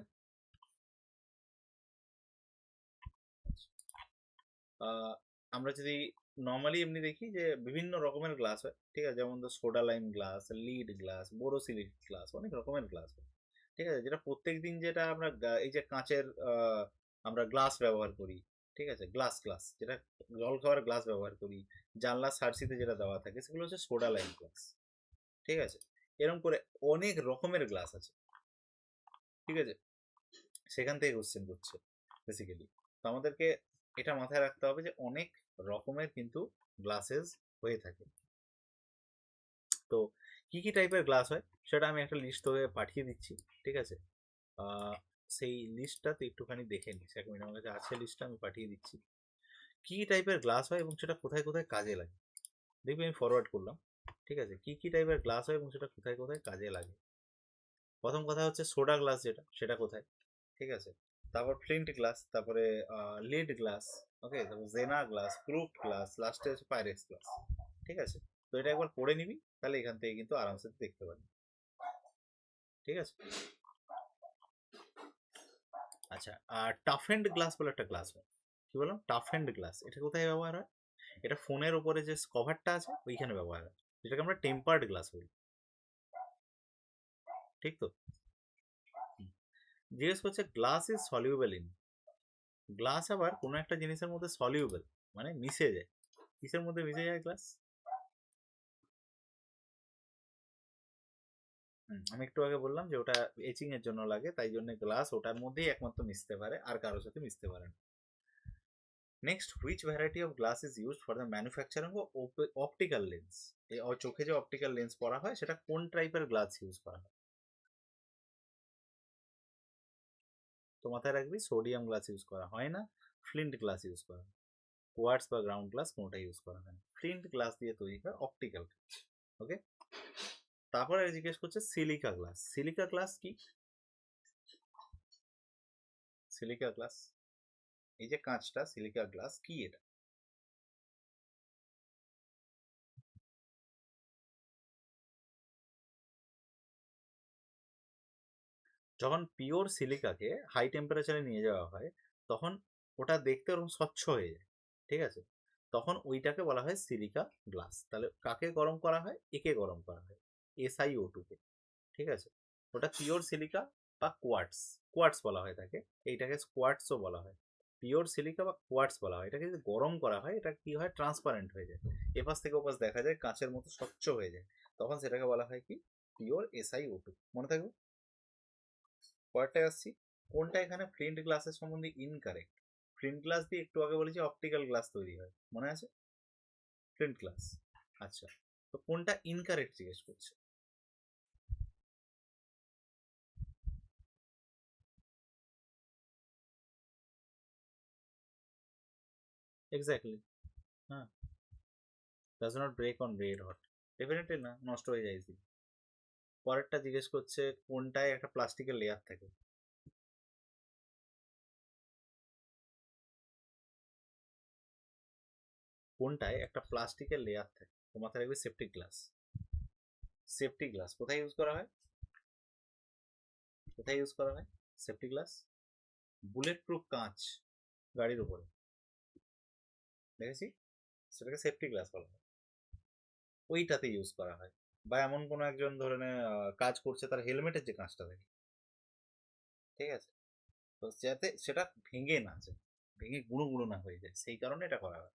আমরা যদি নর্মালি এমনি দেখি যে বিভিন্ন রকমের গ্লাস হয়, ঠিক আছে, যেমন soda lime glass, lead glass, borosilic glass, অনেক রকমের গ্লাস হয়, ঠিক আছে, যেটা প্রত্যেক দিন যেটা আমরা এই যে কাঁচের আমরা গ্লাস ব্যবহার করি, ঠিক আছে, গ্লাস গ্লাস যেটা জল খাওয়ার গ্লাস ব্যবহার করি, জানলা সার্সিতে যেটা দেওয়া থাকে সেগুলো হচ্ছে সোডা লাইম গ্লাস, ঠিক আছে, এরকম করে অনেক রকমের গ্লাস আছে, ঠিক আছে, সেখান থেকে কোশ্চেন করছে বেসিক্যালি, তো আমাদেরকে এটা মাথায় রাখতে হবে যে অনেক রকমের কিন্তু গ্লাসেস হয়ে থাকে। তো কি কি টাইপের গ্লাস হয় সেটা আমি একটা লিস্ট তোকে পাঠিয়ে দিচ্ছি, ঠিক আছে? সেই লিস্টটা তুই একটুখানি দেখে নিস, 1 মিনিট আমার কাছে আছে লিস্টটা, আমি পাঠিয়ে দিচ্ছি। কি টাইপের গ্লাস হয় এবং সেটা কোথায় কোথায় কাজে লাগে, দেখবি আমি ফরওয়ার্ড করলাম, ঠিক আছে? কি কি টাইপের গ্লাস হয় এবং সেটা কোথায় কোথায় কাজে লাগে। প্রথম কথা হচ্ছে সোডা গ্লাস, যেটা সেটা কোথায়, ঠিক আছে? তারপর ফ্লিন্ট গ্লাস, তারপরে লিড গ্লাস, ওকে, তারপর জেনা গ্লাস, প্রুফ গ্লাস, লাস্টে হচ্ছে পাইরেক্স গ্লাস, ঠিক আছে? তো এটা একবার পড়ে নিবি, তাহলে এখান থেকে কিন্তু আরামসে দেখতে পারবি, ঠিক আছে? আচ্ছা, আর টাফ এন্ড গ্লাস বলে একটা গ্লাস হয়। কি বললাম? Tough and glass. এটা কোথায় ব্যবহার হয়? এটা ফোনের উপরে যে কভারটা আছে ওইখানে ব্যবহার হয়, যেটাকে আমরা টেম্পার্ড গ্লাস বলি, ঠিক তো? জিজ্ঞেস করছে glass is soluble in, glass আবার কোনো একটা জিনিসের মধ্যে সলিউবল মানে মিশে যায়। কিসের মধ্যে মিশে যায় গ্লাস? আমি একটু আগে বললাম যে ওটা এচিং এর জন্য লাগে, তাই জন্য গ্লাস ওটার মধ্যেই একমাত্র মিশতে পারে, আর কারোর সাথে মিশতে পারে না। Next, which variety of glass is used for the manufacturing of optical lens? এই চোখে যে অপটিক্যাল লেন্স পরা হয় সেটা কোন টাইপের গ্লাস ইউজ করা হয়? তো মাথায় রাখবি, সোডিয়াম গ্লাস ইউজ করা হয় না, ফ্লিন্ট গ্লাস ইউজ করা হয়, কোয়ার্টজ বা গ্রাউন্ড গ্লাস কোনোটা ইউজ করা হয় না। ফ্লিন্ট গ্লাস দিয়ে তৈরি হয় অপটিক্যাল, ওকে? তারপরে জিজ্ঞেস করছে সিলিকা গ্লাস। সিলিকা গ্লাস কি? সিলিকা গ্লাস, এই যে কাঁচটা, সিলিকা গ্লাস কি এটা? যখন পিওর সিলিকাকে হাই টেম্পারেচারে নিয়ে যাওয়া হয়, তখন ওটা দেখতে ওরকম স্বচ্ছ হয়ে যায়, ঠিক আছে? তখন ওইটাকে বলা হয় সিলিকা গ্লাস। তাহলে কাকে গরম করা হয়? একে গরম করা হয়, SiO2 কে, ঠিক আছে? ওটা পিওর সিলিকা বা কোয়ার্টস, কোয়ার্টস বলা হয় তাকে, এইটাকে কোয়ার্টসও বলা হয়। পিওর সিলিকা বা কোয়ার্টস বলা হয় এটাকে। যদি গরম করা হয় এটা কি হয়? ট্রান্সপারেন্ট হয়ে যায়, এপাশ থেকে ওপাশ দেখা যায়, কাঁচের মতো স্বচ্ছ হয়ে যায়, তখন সেটাকে বলা হয় কি? পিওর SiO2, মনে থাকবে। পরেরটায় আসছি, কোনটা এখানে ফ্লিন্ট গ্লাসের সম্বন্ধে ইনকারেক্ট? ফ্লিন্ট গ্লাস দিয়ে একটু আগে বলেছি অপটিক্যাল গ্লাস তৈরি হয়, মনে আছে? ফ্লিন্ট গ্লাস, আচ্ছা। তো কোনটা ইনকারেক্ট জিজ্ঞেস করছে? এক্স্যাক্টলি, হ্যাঁ। Does not break on red hot, definitely না, নষ্ট হয়ে যায় easily। পরেরটা জিজ্ঞেস করছে কোনটায় একটা প্লাস্টিকের লেয়ার থাকে? কোনটায় একটা প্লাস্টিকের লেয়ার থাকে? তো মাথায় রাখবে সেফটি গ্লাস। সেফটি গ্লাস কোথায় ইউজ করা হয়? কোথায় ইউজ করা হয় সেফটি গ্লাস? বুলেট প্রুফ কাঁচ গাড়ির উপরে, দেখেছি, সেটাকে সেফটি গ্লাস বলা হয়, ওইটাতে ইউজ করা হয়। বা এমন কোনো একজন ধরে নে কাজ করছে, তার হেলমেটের যে কাঁচটা থাকে, ঠিক আছে, তো যাতে সেটা ভেঙে না যায়, ভেঙে গুঁড়ো গুঁড়ো না হয়ে যায়, সেই কারণে এটা করা হয়,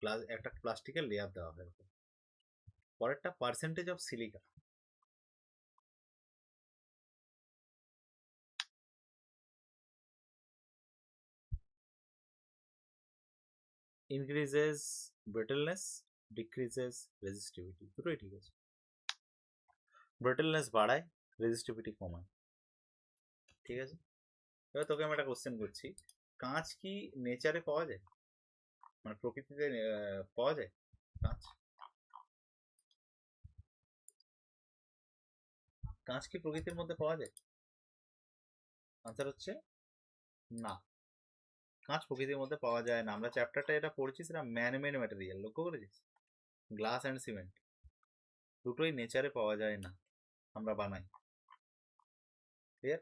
প্লাস একটা প্লাস্টিকের লেয়ার দেওয়া হয় ওকে। পরেরটা percentage of silica, increases brittleness, decreases resistivity, দুটোই ঠিক আছে। ব্রিটলনেস বাড়ায়, রেজিস্টিভিটি কমায়, ঠিক আছে? এবার তোকে আমি একটা কোশ্চেন করছি, কাঁচ কি নেচারে পাওয়া যায়, মানে প্রকৃতিতে পাওয়া যায় কাঁচ? কাঁচ কি প্রকৃতির মধ্যে পাওয়া যায়? আনসার হচ্ছে না, কাঁচ প্রকৃতির মধ্যে পাওয়া যায় না। আমরা চ্যাপ্টারটা এটা পড়েছি, সেটা ম্যানমেড ম্যাটেরিয়াল, লক্ষ্য করেছিস? গ্লাস অ্যান্ড সিমেন্ট দুটোই নেচারে পাওয়া যায় না, আমরা বানাই, clear?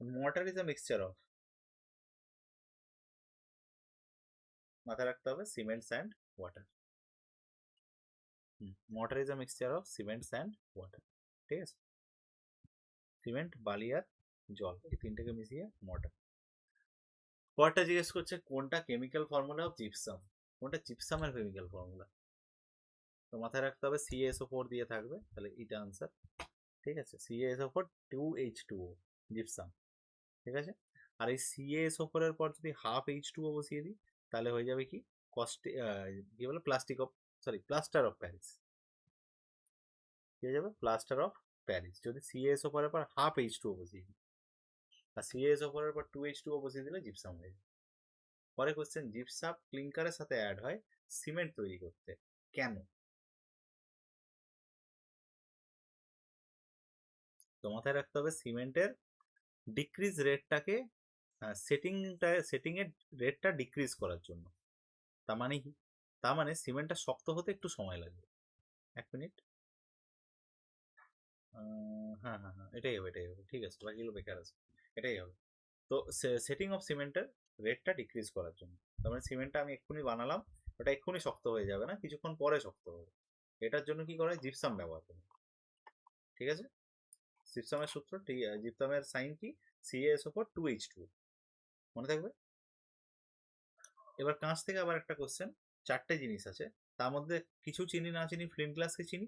Mortar is a mixture of, মাথায় রাখতে হবে, cements and water. Mortar is a mixture of cements and water, ঠিক আছে? সিমেন্ট, বালি আর জল, এই তিনটাকে মিশিয়ে মর্টার। পরটা জিজ্ঞেস করছে কোনটা কেমিক্যাল ফর্মুলা অফ জিপসাম? কোনটা জিপসামের কেমিক্যাল ফর্মুলা? তো মাথায় রাখতে হবে CaSO4 দিয়ে থাকবে, তাহলে এটা আনসার, ঠিক আছে? CaSO4 2H2O, জিপসাম, ঠিক আছে? আর এই CaSO4 এর পর যদি হাফ H2O বসিয়ে দিই, তাহলে হয়ে যাবে কি? কস্ট, কি বলে, plastic of, sorry, plaster of Paris, কি হয়ে যাবে? Plaster of Paris. যদি CaSO পরের পর হাফ H2O বসিয়ে দিই, আর CaSO পরের পর 2H2O বসিয়ে দিলে জিপসাম হয়ে যাবে। পরে কোশ্চেন, জিপসাম ক্লিঙ্কারের সাথে অ্যাড হয় সিমেন্ট তৈরি করতে, কেন? তো মাথায় রাখতে হবে সিমেন্টের ডিক্রিজ রেটটাকে, সেটিং এর রেটটা ডিক্রিজ করার জন্য। তার মানে কি? তার মানে সিমেন্টটা শক্ত হতে একটু সময় লাগবে। 1 মিনিট। হ্যাঁ হ্যাঁ হ্যাঁ, এটাই হবে, এটাই হবে, ঠিক আছে, বাকিগুলো বেকার আছে, এটাই হবে। তো সেটিং অফ সিমেন্টের রেটটা ডিক্রিজ করার জন্য। তার মানে সিমেন্টটা আমি এক্ষুনি বানালাম, ওটা এক্ষুনি শক্ত হয়ে যাবে না, কিছুক্ষণ পরে শক্ত হবে। এটার জন্য কি করে? জিপসাম ব্যবহার করে। ঠিক আছে, জিপসামের সূত্র, জিপসামের সাইন কি? CaSO4 2H2। মনে থাকবে? এবার কাঁচ থেকে আবার একটা কোশ্চেন, 4টে জিনিস আছে, তার মধ্যে কিছু চিনি না চিনি, ফ্লিন্ট গ্লাসকে চিনি।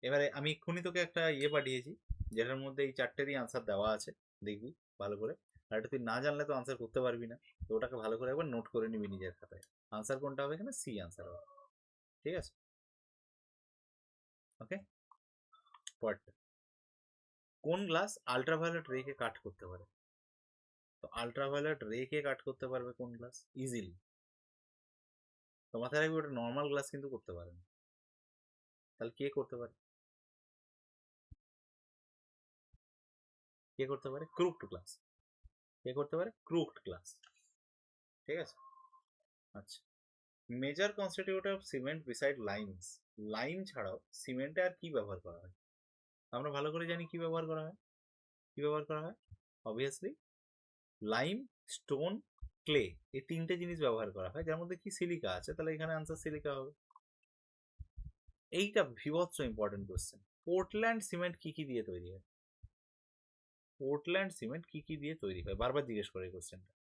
এবারে আমি এক্ষুনি তোকে একটা পাঠিয়েছি, যেটার মধ্যে এই 4টেরই আনসার দেওয়া আছে, দেখবি ভালো করে। আর এটা তুই না জানলে তো আনসার করতে পারবি না, তো ওটাকে ভালো করে একবার নোট করে নিবি নিজের খাতায়। আনসার কোনটা হবে এখানে? সি আনসার হবে। ঠিক আছে, ওকে। পরেরটা, কোন গ্লাস আল্ট্রাভায়োলেট রেকে কাট করতে পারে? তো আল্ট্রাভায়োলেট রেকে কাট করতে পারবে কোন গ্লাস? ইজিলি। তো মাথায় রাখবি, ওটা নর্মাল গ্লাস কিন্তু করতে পারে না। তাহলে কে করতে পারে? কে করতে পারে? Crookes glass. কে করতে পারে? Crookes glass. ঠিক আছে, আচ্ছা। Major constitute of cement beside limes. Lime ছাড়াও সিমেন্টে আর কি ব্যবহার করা হয়? আমরা ভালো করে জানি কি ব্যবহার করা হয়। কি ব্যবহার করা হয়? অবভিয়াসলি লাইম, স্টোন, ক্লে, এই 3টে জিনিস ব্যবহার করা হয়, যার মধ্যে কি? সিলিকা আছে, তাহলে এখানে আনসার সিলিকা হবে। এইটা বিভৎস ইম্পর্টেন্ট কোশ্চেন। পোর্টল্যান্ড সিমেন্ট কি কি দিয়ে তৈরি হয়? পোর্টল্যান্ড সিমেন্ট কি কি দিয়ে তৈরি হয়? বারবার জিজ্ঞেস করে কোশ্চেনটা।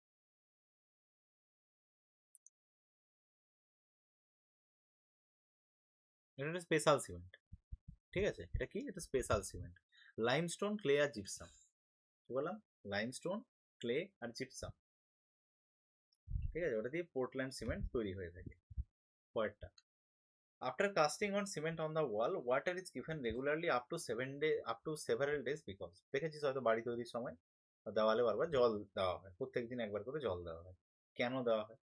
এটা একটা স্পেশাল সিমেন্ট। ঠিক আছে, এটা কি? এটা স্পেশাল সিমেন্ট। লাইমস্টোন, ক্লে আর জিপসাম। কি বললাম? লাইমস্টোন, ক্লে আর জিপসাম। ঠিক আছে, ওটা দিয়ে পোর্টল্যান্ড সিমেন্ট তৈরি হয়ে থাকে। পরেরটা, after casting on cement on the wall, water is given regularly up to several days because. দেখেছিস হয়তো বাড়ি তৈরির সময় দেওয়ালে বারবার জল দেওয়া হয়, প্রত্যেকদিন একবার করে জল দেওয়া হয়। কেন দেওয়া হয়?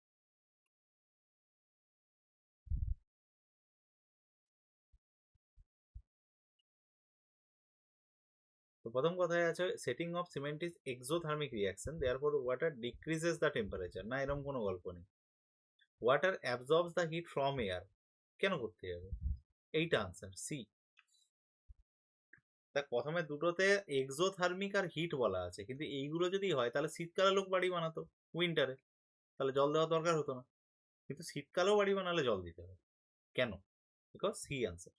তো প্রথম কথায় আছে, setting of cement is exothermic reaction, therefore water decreases the temperature. না, এরকম কোনো গল্প নেই। Water absorbs the heat from air. কেন করতে যাবে? এইটা আনসার সি। তা প্রথমে দুটোতে এক্সোথার্মিক আর হিট বলা আছে, কিন্তু এইগুলো যদি হয় তাহলে শীতকালে লোক বাড়ি বানাতো, উইন্টারে, তাহলে জল দেওয়ার দরকার হতো না। কিন্তু শীতকালেও বাড়ি বানালে জল দিতে হবে, কেন? Because C answer.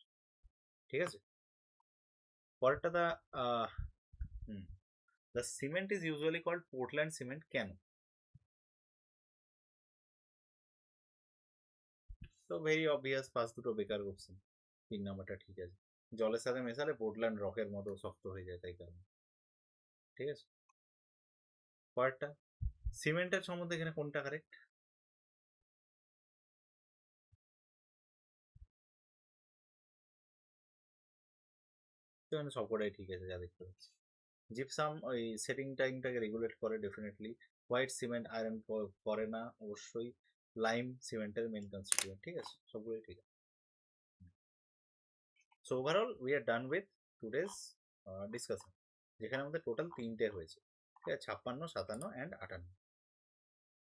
ঠিক আছে, পরেরটা, the cement is usually called Portland cement, কেন? তো ভেরি অবভিয়াস, ফার্স্ট দুটো বেকার কোশ্চেন, 3 নম্বরটা ঠিক আছে। জলের সাথে মেশালে পোর্টল্যান্ড রকের মতো শক্ত হয়ে যায়, তাই কারণে। ঠিক আছে, পরেরটা, সিমেন্টের সম্বন্ধে এখানে কোনটা কারেক্ট? তো এখানে সবকটাই ঠিক আছে যা দেখতে পাচ্ছি। জিপসাম ওই সেটিং টাইমটাকে রেগুলেট করে ডেফিনেটলি। হোয়াইট সিমেন্ট আয়রন করে না অবশ্যই। লাইম সিমেন্টের মেন কনস্টিটিউয়েন্ট। ঠিক আছে, সবগুলোই ঠিক আছে। So overall we are done with today's discussion, যেখানে আমাদের টোটাল 3টে হয়েছে। ঠিক আছে, 56, 57 অ্যান্ড 58।